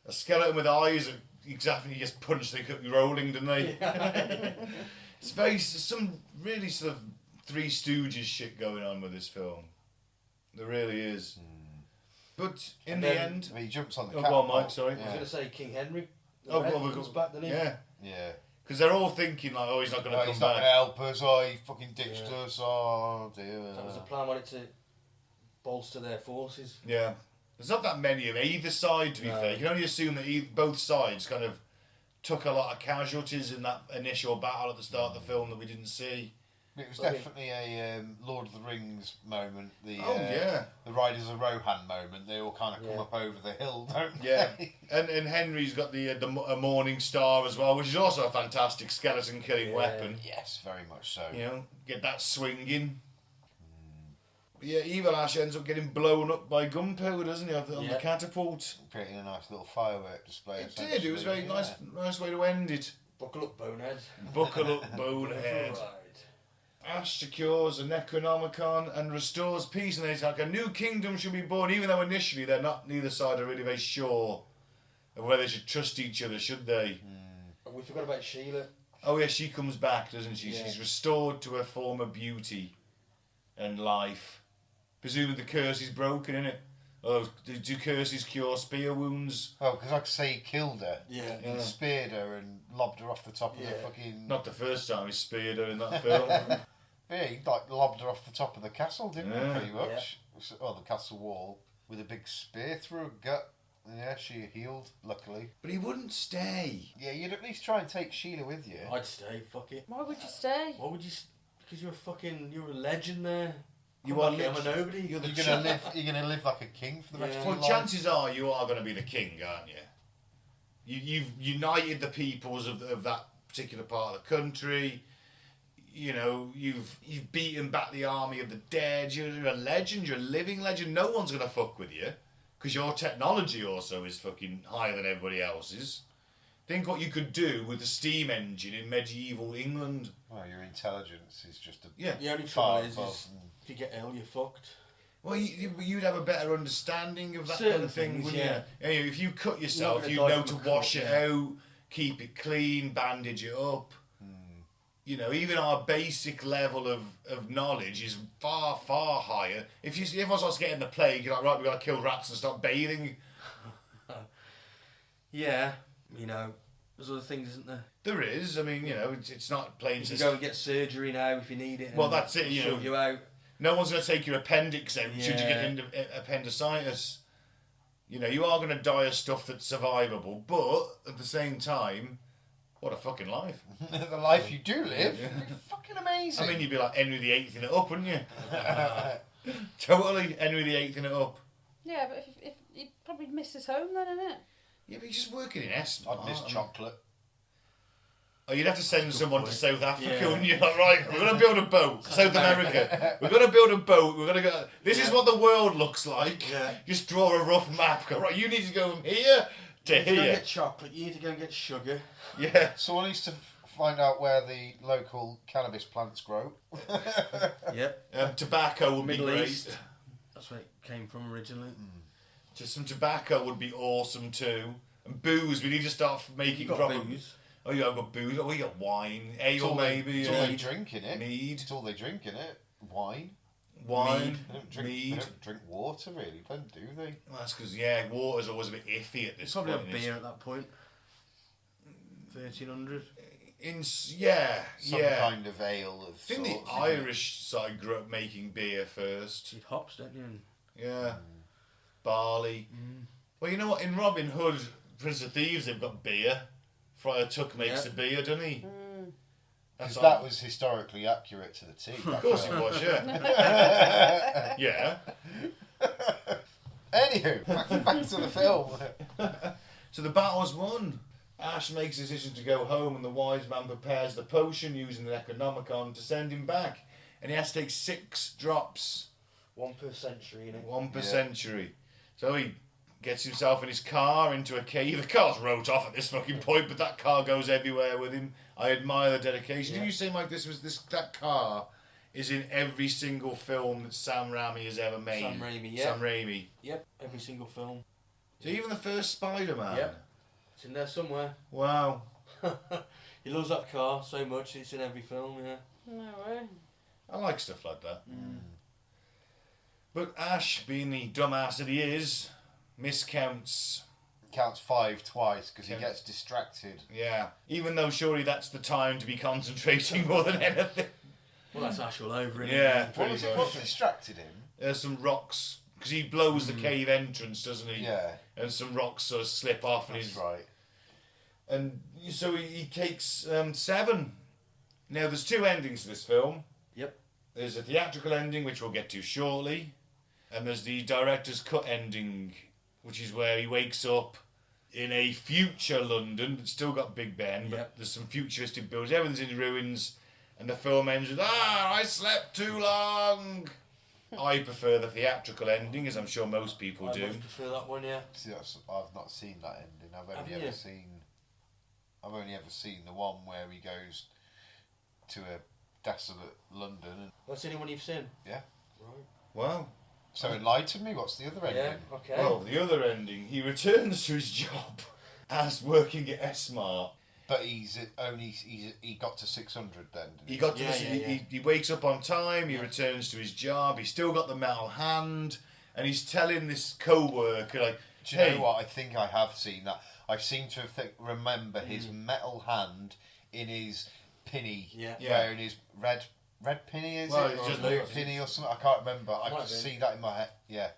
A skeleton with eyes, exactly, he just punched, they kept rolling, didn't they? It's some really sort of Three Stooges shit going on with this film. There really is. But in the end... He jumps on the Oh, catapult. go on, Mike, sorry. I was going to say King Henry. Oh, Red well, comes back, doesn't he? Yeah. Yeah. Because they're all thinking, like, oh, he's not going to come He's not going back. to help us. Oh, he fucking ditched us. Oh, dear. That was the plan, wanted to bolster their forces. Yeah. There's not that many of either side, to be fair. You can only assume that both sides kind of took a lot of casualties in that initial battle at the start of the film that we didn't see. It was definitely a Lord of the Rings moment. The the Riders of Rohan moment. They all kind of come up over the hill, don't they? Yeah, and Henry's got a Morning Star as well, which is also a fantastic skeleton killing weapon. Yes, very much so. You know, get that swinging. But yeah, Evil Ash ends up getting blown up by gunpowder, doesn't he, on the catapult? Creating a nice little firework display. It did. It was a very nice way to end it. Buckle up, bonehead. Buckle up, bonehead. Ash secures the Necronomicon and restores peace, and it's like a new kingdom should be born, even though initially neither side are really very sure of whether they should trust each other, should they? We forgot about Sheila. Oh yeah, she comes back, doesn't she? Yeah. She's restored to her former beauty and life. Presumably the curse is broken, innit? Oh, do curses cure spear wounds? Oh, because like I say, he killed her. Yeah. He speared her and lobbed her off the top of the fucking... Not the first time he speared her in that film. Yeah, he like lobbed her off the top of the castle, didn't he, pretty much? Yeah. Oh, the castle wall, with a big spear through her gut. Yeah, she healed, luckily. But he wouldn't stay. Yeah, you'd at least try and take Sheila with you. I'd stay, fuck it. Why would you stay? Why would you... Because you're a legend there. You are I'm a nobody. You're gonna live like a king for the rest of your Well, life. chances are you are going to be the king, aren't you? You've united the peoples of that particular part of the country. You know, you've beaten back the army of the dead. You're a legend. You're a living legend. No one's going to fuck with you because your technology also is fucking higher than everybody else's. Think what you could do with the steam engine in medieval England. Well, your intelligence is just a The only trouble is if you get ill, you're fucked. Well, you'd have a better understanding of that Certain kind of thing, things, wouldn't you? Anyway, if you cut yourself, you You're not know gonna to die from a wash cut, it yeah. out, keep it clean, bandage it up. You know, even our basic level of knowledge is far, far higher. If everyone starts getting the plague, you're like, right, we've got to kill rats and stop bathing. Yeah, you know, there's other things, isn't there? There is. I mean, you know, it's not plain. You can go and get surgery now if you need it. Well, that's it, you know. Shove you out. No one's going to take your appendix out should you Yeah. get appendicitis. You know, you are going to die of stuff that's survivable, but at the same time, what a fucking life. the life you do live. It'd be fucking amazing. I mean, you'd be like Henry VIII in it up, wouldn't you? Totally Henry VIII in it up. Yeah, but if he'd probably miss his home then, innit? Yeah, but you're just working in Esmond. I'd miss chocolate. Oh, you'd have to send someone to South Africa, Yeah. wouldn't you? Like, right, we're going to build a boat. South America. We're going to build a boat. We're going to go. This is what the world looks like. Yeah. Just draw a rough map. Go, right, you need to go from here to You need to go and here. get chocolate. You need to go and get sugar. Yeah. Someone needs to find out where the local cannabis plants grow. Yep. Tobacco would Middle be great. East. That's where it came from originally. Just some tobacco would be awesome too. And booze, we need to start making You got proper booze. Oh yeah, I've got booze. Oh, we got wine, It's ale all maybe. It's all they drink in it. Mead. It's all they drink in it. Wine. Wine, They don't drink, mead. They don't drink water really, don't do they? Well, that's because water's always a bit iffy at this It's probably point. a beer at that point. 1300. Some kind of ale of I think sorts. the Irish side grew up making beer first. You'd hops, don't you? Yeah, barley. Well, you know what? In Robin Hood, Prince of Thieves, they've got beer. Friar Tuck makes the beer, doesn't he? Because that was historically accurate to the T. Of course it was, yeah. Yeah. Anywho, back to the film. So the battle's won. Ash makes a decision to go home, and the wise man prepares the potion using the Necronomicon to send him back. And he has to take 6 drops. 1 per century, innit? 1 per century. So he gets himself in his car into a cave. The car's wrote off at this fucking point, but that car goes everywhere with him. I admire the dedication. Yeah. Did you say, Mike, that car is in every single film that Sam Raimi has ever made? Sam Raimi, yeah. Sam Raimi. Yep, every single film. So even the first Spider-Man? Yep. It's in there somewhere. Wow. He loves that car so much, it's in every film, yeah. No way. I like stuff like that. But Ash, being the dumbass that he is, miscounts. Counts 5 twice because he gets distracted. Yeah. Even though surely that's the time to be concentrating more than anything. Well, that's Ash all over, innit? Yeah. What was it? What distracted him? There's some rocks because he blows the cave entrance, doesn't he? Yeah. And some rocks sort of slip off, and That's right. And so he takes 7. Now there's 2 endings to this film. Yep. There's a theatrical ending, which we'll get to shortly, and there's the director's cut ending, which is where he wakes up in a future London. It's still got Big Ben, but there's some futuristic buildings. Everything's in ruins, and the film ends with, I slept too long. I prefer the theatrical ending, as I'm sure most people do. I much prefer that one, yeah. See, I've not seen that ending. I've only ever seen the one where he goes to a desolate London. And That's the only one you've seen? Yeah. Right. Wow. So enlighten me, what's the other ending? Yeah, okay. Well, the other ending, he returns to his job as working at S-Mart. But he got to 600 then. Didn't He got to Yeah. he wakes up on time, he returns to his job, he's still got the metal hand, and he's telling this co-worker, like, Do you know what? I think I have seen that. I seem to remember his metal hand in his pinny. Yeah. Wearing his red pinny, is Well, it? it's Or just blue like- pinny or something. I can't remember. I Might can be. see that in my head. Yeah.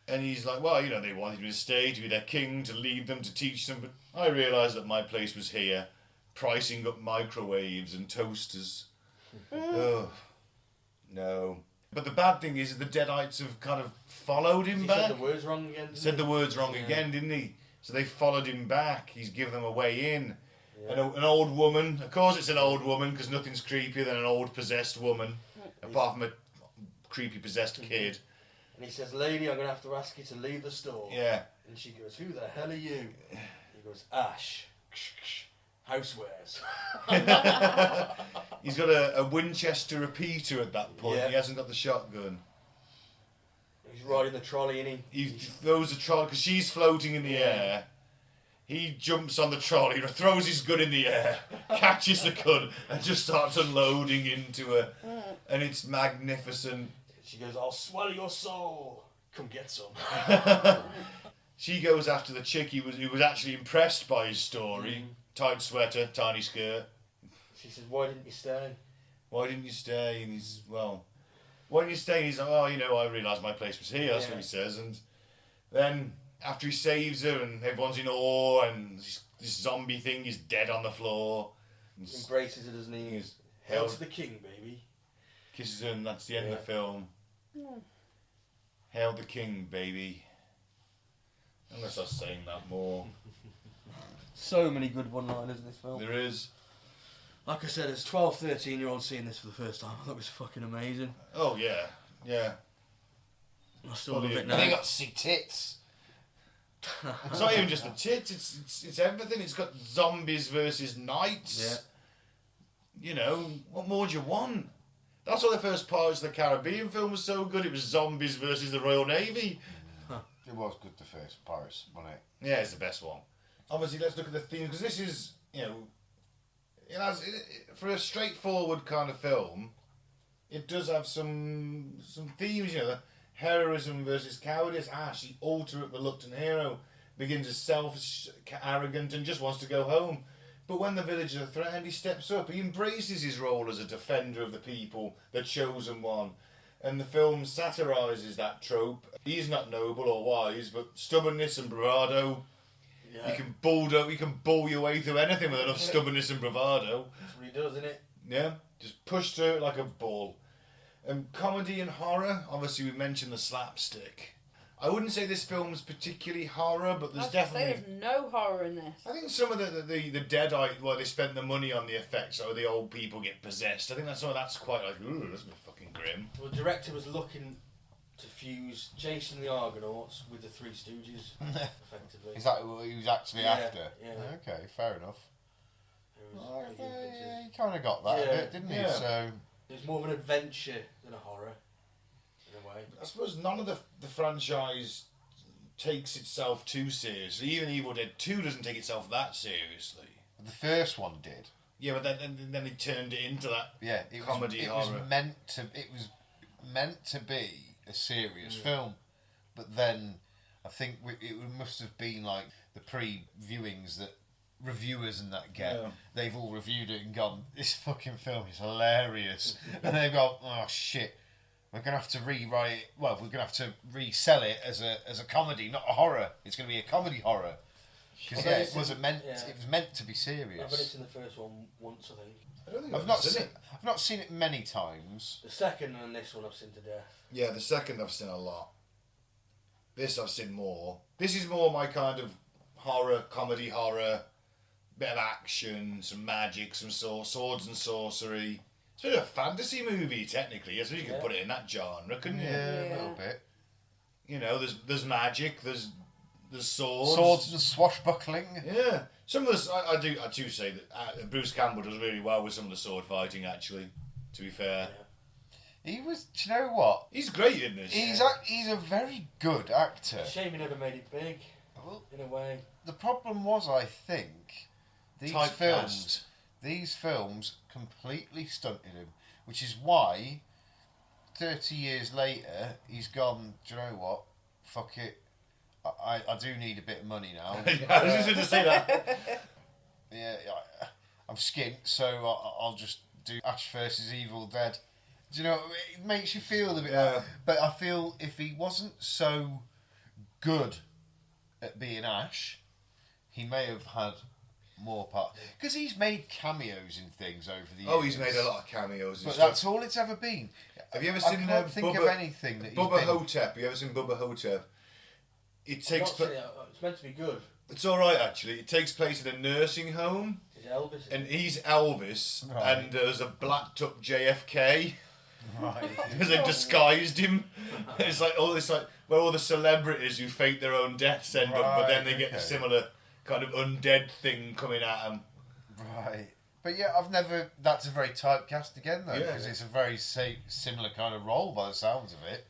And he's like, well, they wanted me to stay, to be their king, to lead them, to teach them, but I realised that my place was here, pricing up microwaves and toasters. Oh, no. But the bad thing is the Deadites have kind of followed him He back. said the words wrong again. Said the words wrong Yeah. again, didn't he? So they followed him back. He's given them a way in. Yeah. And an old woman, of course it's an old woman, because nothing's creepier than an old possessed woman, apart from a creepy possessed kid. And he says, lady, I'm going to have to ask you to leave the store. Yeah. And she goes, who the hell are you? He goes, Ash. Housewares. He's got a Winchester repeater at that point. Yeah. He hasn't got the shotgun. He's riding the trolley, and He throws the trolley, because she's floating in the air. He jumps on the trolley, throws his gun in the air, catches the gun, and just starts unloading into her. And it's magnificent. she goes, I'll swallow your soul. Come get some. She goes after the chick who was actually impressed by his story. Tight sweater, tiny skirt. She says, why didn't you stay? Why didn't you stay? And he's, well, why didn't you stay? And he's like, I realised my place was here. That's what he says. And then after he saves her and everyone's in awe and this zombie thing is dead on the floor. And Embraces her, doesn't he? He's Hail held, to the king, baby. kisses her, and that's the end of the film. Hail the king, baby. Unless I was saying that more. So many good one-liners in this film. There is. Like I said, as 12, 13-year-olds seeing this for the first time, that was fucking amazing. Oh, yeah. Yeah. I still love it And they now. got to see tits. It's not even just the tits, it's everything. It's got zombies versus knights. Yeah. You know, what more do you want? That's why the first Pirates of the Caribbean film was so good. It was zombies versus the Royal Navy. It was good, the first Paris, wasn't it? Yeah, it's the best one. Obviously, let's look at the theme, because this is, for a straightforward kind of film, it does have some themes, the heroism versus cowardice. Ash, the ultimate reluctant hero, begins as selfish, arrogant, and just wants to go home. But when the villagers are threatened, he steps up. He embraces his role as a defender of the people, the chosen one. And the film satirises that trope. He's not noble or wise, but stubbornness and bravado. Yeah. You can bull your way through anything with enough stubbornness and bravado. That's what he does, isn't it? Yeah, just push through it like a bull. Comedy and horror, obviously we mentioned the slapstick. I wouldn't say this film's particularly horror, but there's definitely... There's no horror in this. I think some of the Deadite, they spent the money on the effects, so the old people get possessed. I think that's quite like, ooh, that's a bit fucking grim. Well, the director was looking to fuse Jason the Argonauts with the Three Stooges, effectively. Is that what he was actually Yeah, after? yeah. Okay, fair enough. It was Well, making pictures. yeah, he kind of got that a Yeah. bit, didn't he? Yeah. So It was more of an adventure than a horror, in a way. I suppose none of the franchise takes itself too seriously. Even Evil Dead 2 doesn't take itself that seriously. the first one did. Yeah, but then he turned it into that. Yeah, it Comedy was, horror. It was meant to be a serious film, but then I think it must have been like the pre-viewings that reviewers and that get. Yeah. They've all reviewed it and gone, "This fucking film is hilarious," and they've gone, "Oh shit, we're going to have to rewrite it. Well, we're going to have to resell it as a comedy, not a horror. It's going to be a comedy horror. Because it wasn't meant. Yeah. It was meant to be serious. I've only seen the first one once, I think. I don't think I've not seen it many times. The second and this one I've seen to death. Yeah, the second I've seen a lot. This I've seen more. This is more my kind of horror, comedy horror, bit of action, some magic, some swords and sorcery. It's a bit of a fantasy movie, technically. I suppose you could put it in that genre, couldn't you? Yeah, a little bit. You know, there's magic, there's swords. Swords and swashbuckling. Yeah. Some of the I do say that Bruce Campbell does really well with some of the sword fighting. Actually, to be fair, he was. Do you know what? he's great in this. He's a very good actor. Shame he never made it big. Well, In a way. the problem was, I think, Typecast. these films completely stunted him, which is why 30 years later he's gone. Do you know what? Fuck it. I do need a bit of money now. I was just going to say that. Yeah, I'm skint, so I'll just do Ash versus Evil Dead. Do you know, it makes you feel a bit like... But I feel if he wasn't so good at being Ash, he may have had more part. Because he's made cameos in things over the years. Oh, he's made a lot of cameos. But that's all it's ever been. Have you ever seen? I can't think of anything that he's Bubba been... Hotep. Have you ever seen Bubba Hotep? It takes. It's meant to be good. It's all right actually. It takes place in a nursing home, Is it Elvis? and he's Elvis, Right. and there's a blacked up JFK. Right. Because they've disguised him. It's like all this, like where all the celebrities who fake their own deaths end up, but then they get the similar kind of undead thing coming at them. Right. But yeah, that's a very typecast again though, Yeah, because it's a very similar kind of role by the sounds of it.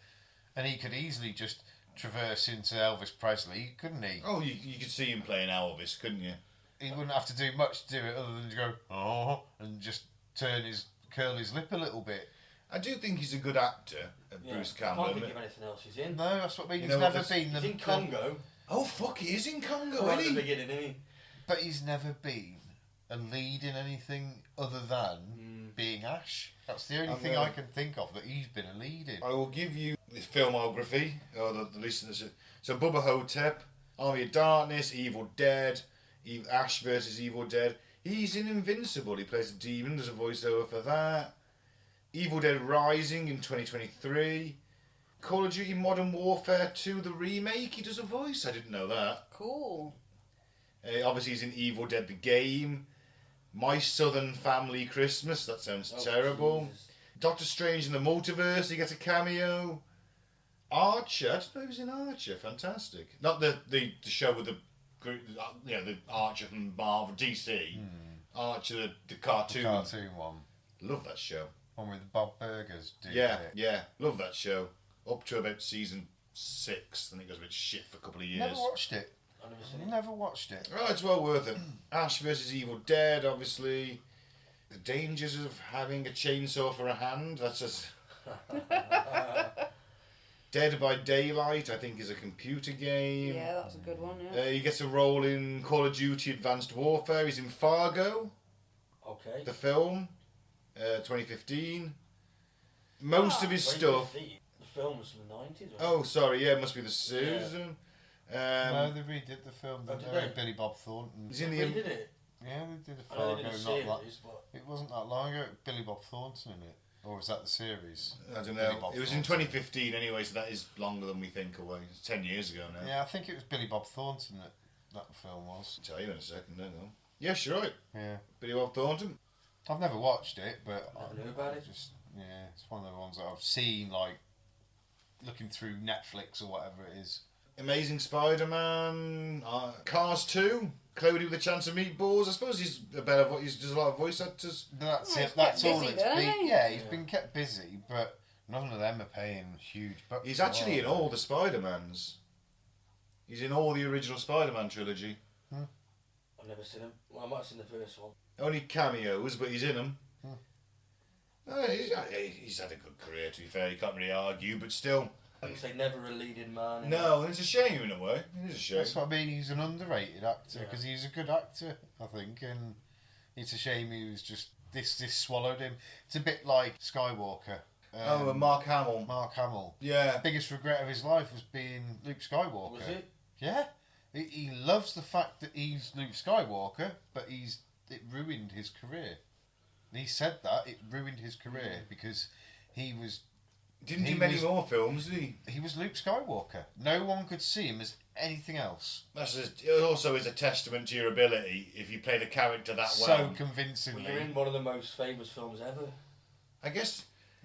And he could easily just traverse into Elvis Presley, couldn't he? Oh, you could see him playing Elvis, couldn't you? He wouldn't have to do much to do it other than to go, oh, and just curl his lip a little bit. I do think he's a good actor, Bruce I Campbell. can't think of anything else he's in. No, that's what I mean. You He's know, never because been He's in Congo. Oh fuck, he is in Congo, Right at isn't the he? beginning, isn't he? But he's never been a lead in anything other than being Ash. That's the only thing I can think of that he's been a lead in. I will give you the filmography, or the listeners. So Bubba Hotep, Army of Darkness, Evil Dead, Ash versus Evil Dead. He's in Invincible. He plays a demon. There's a voiceover for that. Evil Dead Rising in 2023. Call of Duty Modern Warfare 2, the remake. He does a voice. I didn't know that. Cool. Obviously, he's in Evil Dead the game. My Southern Family Christmas. That sounds terrible. Jesus. Doctor Strange in the Multiverse. He gets a cameo. Archer. I didn't know he was in Archer. Fantastic. Not the show with the the Archer from Marvel DC. Archer, the cartoon. The cartoon one. Love that show. One with Bob Burgers doing Yeah, it. yeah. Love that show. Up to about season 6. Then it goes a bit shit for a couple of years. Never watched it. I've never seen it. Never watched it. Oh, it's well worth it. Ash versus Evil Dead, obviously. The dangers of having a chainsaw for a hand. That's just... Dead by Daylight, I think, is a computer game. Yeah, that's a good one, yeah. He gets a role in Call of Duty Advanced Warfare. He's in Fargo, Okay. the film, 2015. Most of his stuff... The film was from the 90s. Oh, sorry, yeah, it must be the season. No, they redid the film. They Oh, did did they? Billy Bob Thornton. He's in They the... did it. Yeah, they did a I know Fargo. they did a Not series, that. but It wasn't that long ago. Billy Bob Thornton in it, or was that the series? I don't Billy know. Bob It was in Thornton. 2015 anyway, so that is longer than we think away. It's 10 years ago now. Yeah, I think it was Billy Bob Thornton that film was. I'll tell you in a second, don't know. Yes, you're right. Yeah, Billy Bob Thornton. I've never watched it, but I never knew about it. Just it's one of the ones that I've seen, like looking through Netflix or whatever it is. Amazing Spider-Man, Cars 2, Cloudy with a Chance of Meatballs. I suppose he's does a lot of voice actors. That's Oh, it. he's That's kept all busy it's then, been. hasn't he? Yeah, he's been kept busy, but none of them are paying huge bucks. He's actually in all the Spider-Mans. He's in all the original Spider-Man trilogy. I've never seen him. Well, I might have seen the first one. Only cameos, but he's in them. He's had a good career, to be fair. You can't really argue, but still. I would say never a leading man. No, it's a shame in a way. It is a shame. That's what I mean. He's an underrated actor because he's a good actor, I think, and it's a shame he was just this swallowed him. It's a bit like Skywalker. Mark Hamill. Mark Hamill. Yeah. The biggest regret of his life was being Luke Skywalker. Was it? Yeah. He loves the fact that he's Luke Skywalker, but it ruined his career. And he said that it ruined his career because he was. Didn't do many more films, did he? He was Luke Skywalker. No one could see him as anything else. It also is a testament to your ability if you play the character that So well. convincingly. Well, you're in one of the most famous films ever. I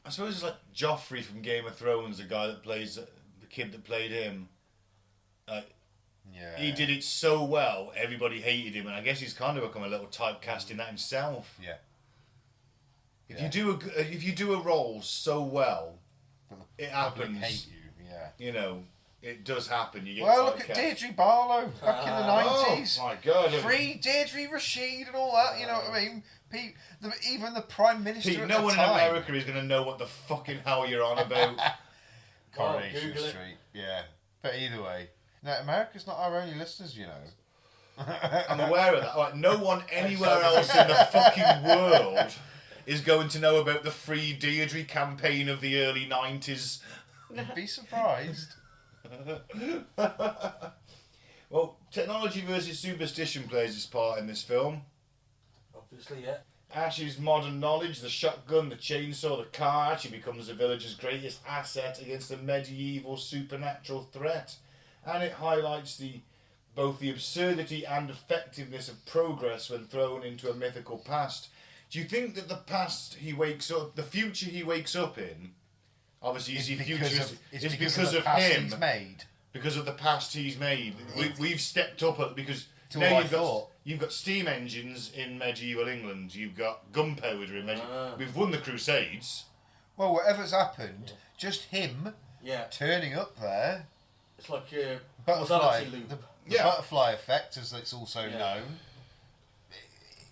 suppose it's like Joffrey from Game of Thrones, the guy that plays the kid that played him. Yeah. He did it so well, everybody hated him, and I guess he's kind of become a little typecast in that himself. Yeah. If you do a role so well, it Public happens. hate you. Yeah. You know, it does happen. You get Well, look typecast. at Deirdre Barlow back in the 90s. Oh my God! Free Deirdre Rashid and all that, you know what I mean? Even the Prime Minister Pete, at no the one in time. America is going to know what the fucking hell you're on about. Coronation Google it. Street, yeah. But either way, no, America's not our only listeners, you know. I'm aware of that. Like, no one anywhere else in the fucking world is going to know about the Free Deirdre campaign of the early 90s. You'd be surprised. Well, technology versus superstition plays its part in this film. Obviously, yeah. Ash's modern knowledge, the shotgun, the chainsaw, the car, actually becomes the village's greatest asset against a medieval supernatural threat. And it highlights both the absurdity and effectiveness of progress when thrown into a mythical past. Do you think that the future he wakes up in, obviously you see future, is because of him, he's made. because of the past he's made. We've stepped up because To now what you've got steam engines in medieval England, you've got gunpowder in medieval. We've won the Crusades. Well, whatever's happened, just him Yeah. turning up there. It's like a Butterfly, causality loop. the Yeah. butterfly effect, as it's also Yeah. known.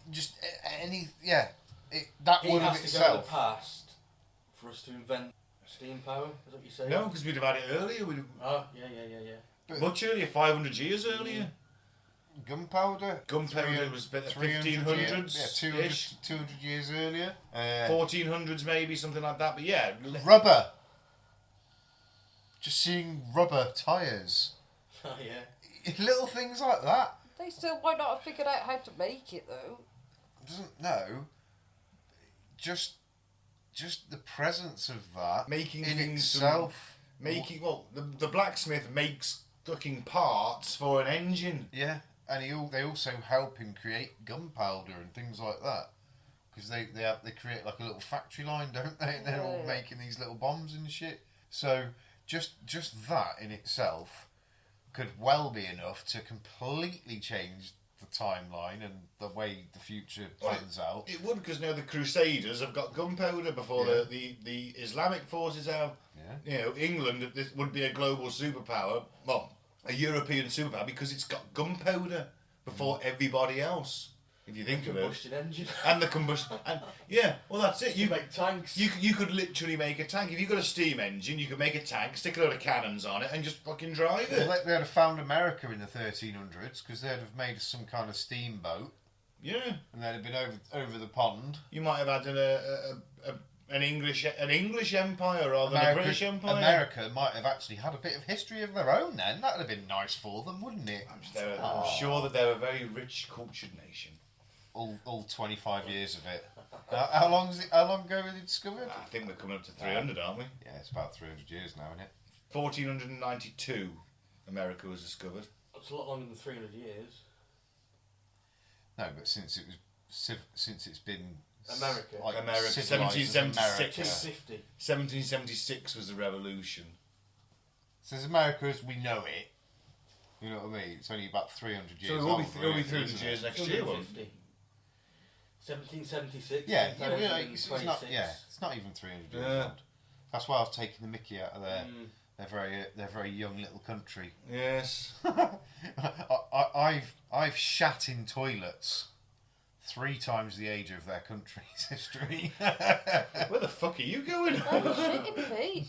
Just that He one of has to go to itself. the past for us to invent steam power. Is that what you say? No, because we'd have had it earlier. Oh, yeah. Much earlier, 500 years earlier. Gunpowder. Gunpowder was about the 1500s. Yeah, 200 years earlier. 1400s maybe, something like that. But yeah. Rubber. Just seeing rubber tyres. Oh, yeah. Little things like that. They still might not have figured out how to make it though. Doesn't know. Just the presence of that Making in things itself. the blacksmith makes fucking parts for an engine. Yeah, and they also help him create gunpowder and things like that. Because they create like a little factory line, don't they? And they're all making these little bombs and shit. So just that in itself could well be enough to completely change the timeline and the way the future plans out. It would, because now the Crusaders have got gunpowder before the Islamic forces have. Yeah. You know, England would be a global superpower, well, a European superpower, because it's got gunpowder before everybody else. If you think of it. Combustion engine. And the combustion. And yeah, well, that's it. You make tanks. You could literally make a tank. If you've got a steam engine, you could make a tank, stick a load of cannons on it, and just fucking drive it. Well, they'd have found America in the 1300s because they'd have made some kind of steamboat. Yeah. And they'd have been over the pond. You might have had an English empire rather than a British empire. America might have actually had a bit of history of their own then. That would have been nice for them, wouldn't it? I'm sure that they're a very rich, cultured nation. All 25 years of it. How long ago were they discovered? I think we're coming up to 300, aren't we? Yeah, it's about 300 years now, isn't it? 1492, America was discovered. It's a lot longer than 300 years. No, but since it's been America. America, civilised as 1776. 250. 1776 was the revolution. So as America as we know it, you know what I mean? It's only about 300 years So old. it'll be 300 years next year, won't it? 1776. Yeah, it's not 2026. it's not even 300 years Yeah. old. That's why I was taking the mickey out of their very young little country. Yes. I've shat in toilets 3 times the age of their country's history. Where the fuck are you going? Oh, shitting Pete.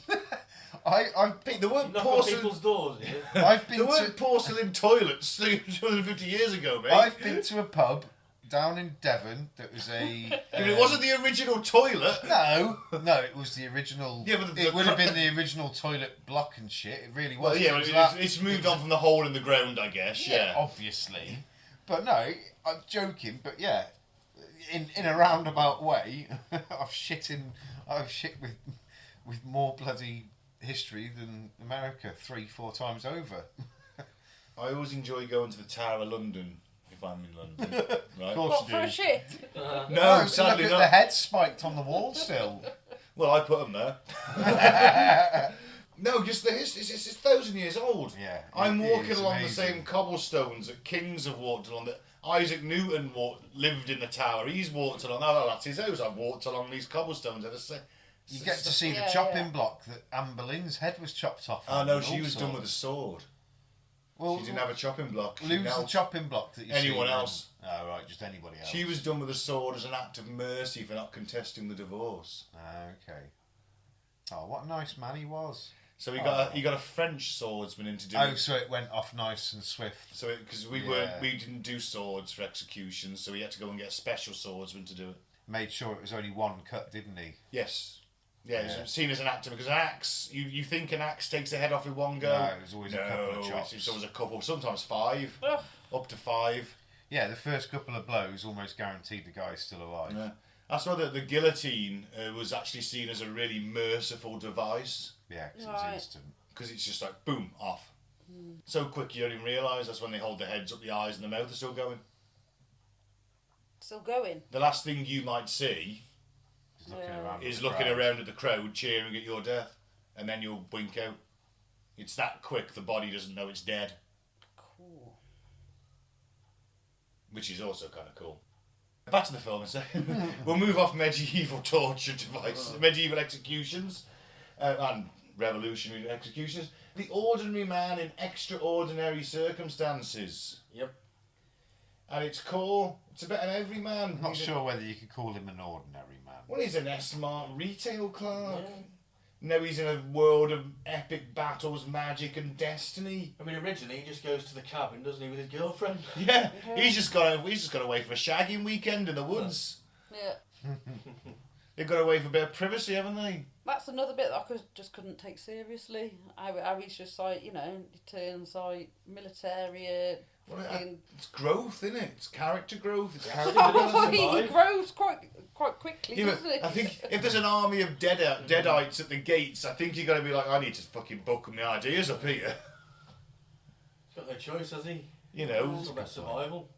Pete, there weren't Knock on porcelain. people's doors, yeah? I've been There weren't to porcelain toilets 250 years ago, mate. I've been to a pub down in Devon. That was a. It wasn't the original toilet. No, it was the original. Yeah, but it would have been the original toilet block and shit. It really was. Well, yeah, it's moved on from the hole in the ground, I guess. Yeah. Obviously, but no, I'm joking. But yeah, in a roundabout way, I've shit with more bloody history than America 3-4 times over. I always enjoy going to the Tower of London if I'm in London. Right? Of course What, you for do. a shit? No, sadly look not. at the head spiked on the wall still. Well, I put them there. No, just the history. It's 1,000 years old. Yeah, I'm it walking is along amazing. the same cobblestones that kings have walked along. That Isaac Newton lived in the tower. He's walked along. Oh, that's his house. I've walked along these cobblestones. You get to see the Yeah, chopping yeah. block that Anne Boleyn's head was chopped off. Oh on no, and she all was done sorts. with a sword. Well, She didn't have a chopping block. She lose the knelt. chopping block that you Anyone see. else? Oh right, just anybody else. She was done with a sword as an act of mercy for not contesting the divorce. Okay. Oh, what a nice man he was. So he got a French swordsman in to do Oh, it. so it went off nice and swift. So because we didn't do swords for executions, so he had to go and get a special swordsman to do it. Made sure it was only one cut, didn't he? Yes. Yeah, Yeah. it's seen as an act because an axe, you think an axe takes a head off in one go? No, it was always a couple of chops. It's always a couple, sometimes 5, Ugh. up to 5. Yeah, the first couple of blows almost guaranteed the guy's still alive. Yeah. That's why the guillotine was actually seen as a really merciful device Yeah, 'cause it Right. was instant. because it's just like boom off, so quick you don't even realise. That's when they hold their heads up, the eyes and the mouth are still going. Still going. The last thing you might see He's looking Yeah. around. is at the looking crowd. around at the crowd cheering at your death, and then you'll blink out. It's that quick. The body doesn't know it's dead, Cool. which is also kind of cool. Back to the film a second. We'll move off medieval torture devices, medieval executions, and revolutionary executions. The ordinary man in extraordinary circumstances. Yep. At its core, it's about an everyman. I'm not He's sure whether you could call him an ordinary man. Well, he's an S-Mart retail clerk. Yeah. Now he's in a world of epic battles, magic, and destiny. I mean, originally he just goes to the cabin, doesn't he, with his girlfriend? Yeah, he's just got away for a shagging weekend in the woods. Yeah. They've got away for a bit of privacy, haven't they? That's another bit that I just couldn't take seriously. How he's just like, you know, he turns like military. Well, Fucking... it's growth, isn't it? It's character growth. It's Yeah. character he development. grows quite quickly, Yeah, doesn't he? but I think if there's an army of deadites at the gates, I think you've got to be like, I need to fucking book my ideas up here. He's got no choice, has he? You know, It's all about survival.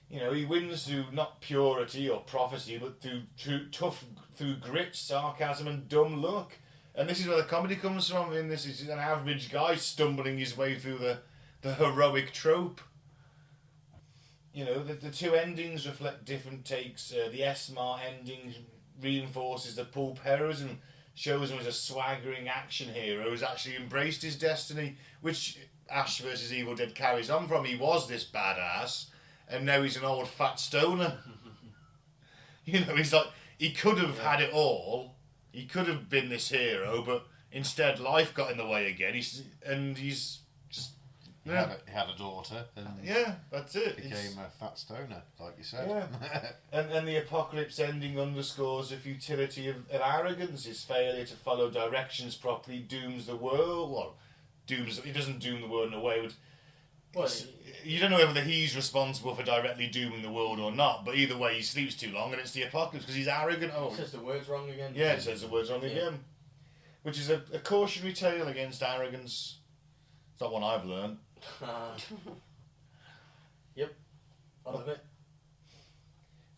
he wins through not purity or prophecy, but through grit, sarcasm, and dumb luck. And this is where the comedy comes from. And this is an average guy stumbling his way through the heroic trope. The two endings reflect different takes. The S-Mart ending reinforces the pulp heroism, shows him as a swaggering action hero who's actually embraced his destiny, which Ash vs Evil Dead carries on from. He was this badass, and now he's an old fat stoner. He's like, he could have had it all. He could have been this hero, but instead life got in the way again. He's just... He had a daughter and Yeah, that's it. became a fat stoner, like you said. Yeah. and the apocalypse ending underscores the futility of arrogance. His failure to follow directions properly dooms the world. Well, he doesn't doom the world in a way, but Well, you don't know whether he's responsible for directly dooming the world or not, but either way he sleeps too long and it's the apocalypse because he's arrogant. he says the words wrong again. Yeah, it says the words wrong again. Which is a cautionary tale against arrogance. It's not one I've learned. Yep. I love it.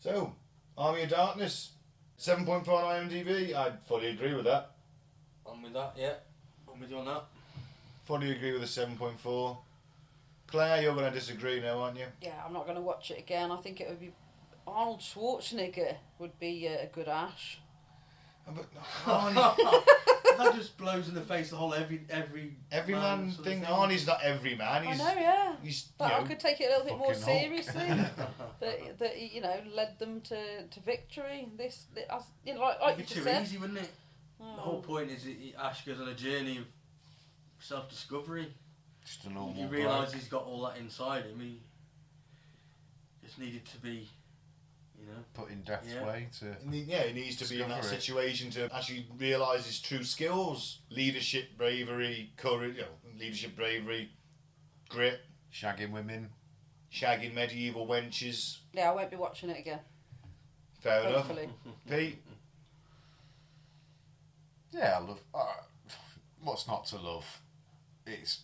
So, Army of Darkness, 7.4 on IMDb. I fully agree with that. I'm with that, yeah. I'm with you on that. Fully agree with the 7.4. Claire, you're going to disagree now, aren't you? Yeah, I'm not going to watch it again. I think it would be Arnold Schwarzenegger would be a good Ash. But Arnie, That just blows in the face the whole every every man sort of thing. Arnie's not every man. I He's, know, yeah. he's But I could take it a little bit more fucking Hulk. seriously. that he, led them to victory. Like It'd you be just too said. easy, wouldn't it? The whole point is that Ash goes on a journey of self-discovery. Just a normal You realise he's got all that inside him. it's needed to be, you know, Put in death's Yeah. way to. Yeah, he needs to be in that Discover it. situation to actually realise his true skills: leadership, bravery, courage. Leadership, bravery, grit, Shagging women. shagging medieval wenches. Yeah, I won't be watching it again. Fair Hopefully. enough. Pete, Yeah, I love. What's not to love? It's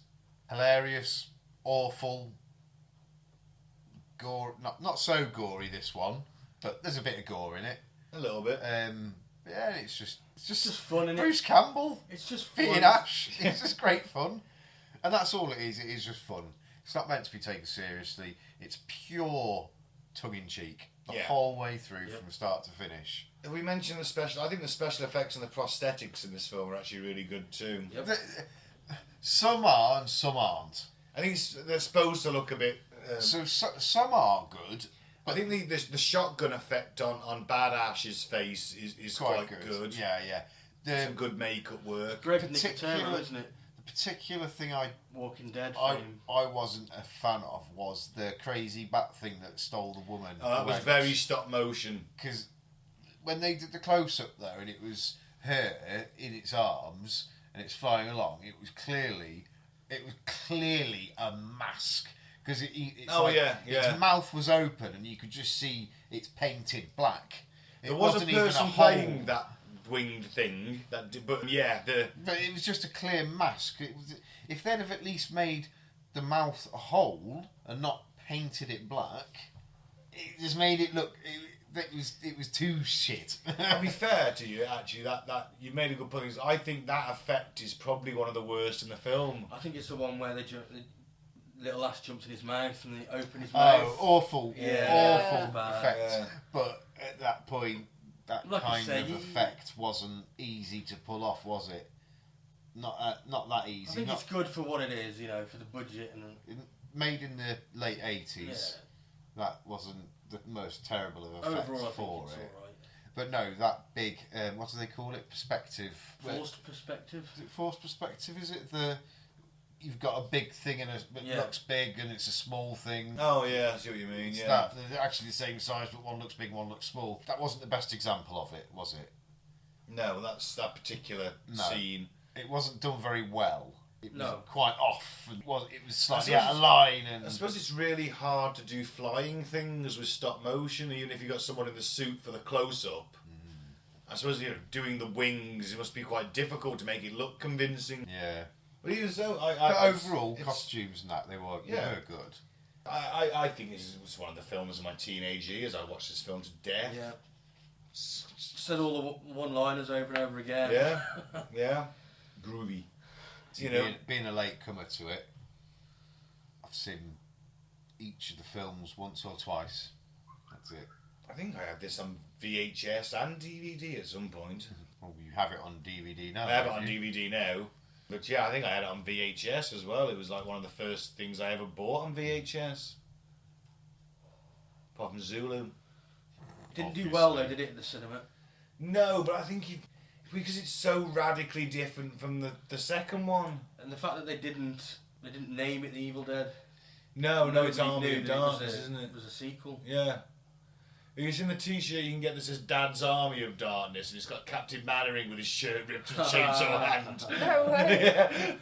hilarious, awful, gore. Not so gory this one, but there's a bit of gore in it. a little bit. Yeah, it's just fun, innit? Bruce Campbell It's just being fun. Ash. It's just great fun, and that's all it is. It is just fun. It's not meant to be taken seriously. It's pure tongue in cheek the Yeah. whole way through Yep. from start to finish. Have we mentioned the special? I think the special effects and the prosthetics in this film are actually really good too. Yep. Some are and some aren't. I think they're supposed to look a bit. So some are good. I think the shotgun effect on Bad Ash's face is quite good. Yeah. Some good makeup work. Greg Nicotero, particular- isn't it? The particular thing I Walking Dead fame. wasn't a fan of was the crazy bat thing that stole the woman. Oh, that was very stop motion. Because when they did the close up there and it was her in its arms and it's flying along, it was clearly a mask. Because its mouth was open and you could just see it's painted black. There was a person playing that winged thing. But it was just a clear mask. If they'd have at least made the mouth a hole and not painted it black, it just made it look. It was too shit. I'll be fair to you, actually. That you made a good point. I think that effect is probably one of the worst in the film. I think it's the one where the little ass jumps in his mouth and they open his Oh, mouth. awful Bad. effect. Yeah. But at that point, that Like I kind say, of effect wasn't easy to pull off, was it? Not that easy. I think it's good for what it is, you know, for the budget and. Made in the late 80s. Yeah. That wasn't the most terrible of effects Overall, I think for it's it. alright. But no, that big, what do they call it? Perspective. Forced perspective. Is it forced perspective? Is it you've got a big thing and it looks big and it's a small thing? Oh yeah, I see what you mean. It's Yeah. they're actually the same size, but one looks big, one looks small. That wasn't the best example of it, was it? No, that's that particular scene. It wasn't done very well. It was No. quite off. It was slightly out of line. And I suppose it's really hard to do flying things with stop motion, even if you got someone in the suit for the close up. I suppose doing the wings, it must be quite difficult to make it look convincing. yeah. But even so, But overall, costumes and that they were good. I think this was one of the films of my teenage years. I watched this film to death. Yeah. Said all the one-liners over and over again. Yeah. Groovy. Being a late comer to it, I've seen each of the films once or twice. That's it. I think I had this on VHS and DVD at some point. Well, you have it on DVD now. I have it don't on you? DVD now. But yeah, I think I had it on VHS as well. It was like one of the first things I ever bought on VHS. Apart from Zulu. Didn't do well though, did it, at the cinema? No, but I think because it's so radically different from the second one. And the fact that they didn't name it The Evil Dead. No, it's Nobody Army knew of that it was Darkness, isn't it? It was a sequel. Yeah. If it's in the t-shirt, you can get this as Dad's Army of Darkness, and it's got Captain Mannering with his shirt ripped and chainsaw hand. No way.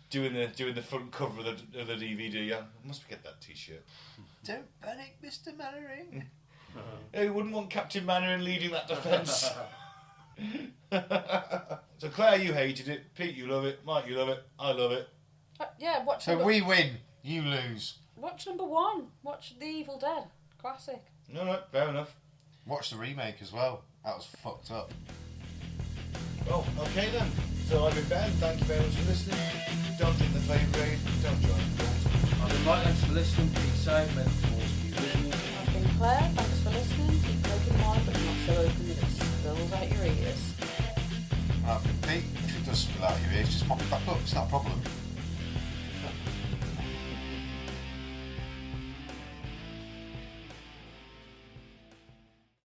doing the front cover of the DVD. Yeah, I must get that t-shirt. Don't panic, Mr. Mannering. Yeah, you wouldn't want Captain Mannering leading that defence. So Claire, you hated it. Pete, you love it. Mike, you love it. I love it. Yeah, watch So we win, you lose. Watch number 1. Watch The Evil Dead. Classic. All right, fair enough. Watch the remake as well. That was fucked up. Well, okay then. So I've been Ben. Thank you very much for listening. Don't drink the flame grade. Don't join the cult. I've been Mike, thanks for listening. Be safe, may the force be with you. I've been Claire. Thanks for listening. Keep open mind, but not so open that it spills out your ears. I've been Pete. If it does spill out your ears, just mop it back up. It's not a problem.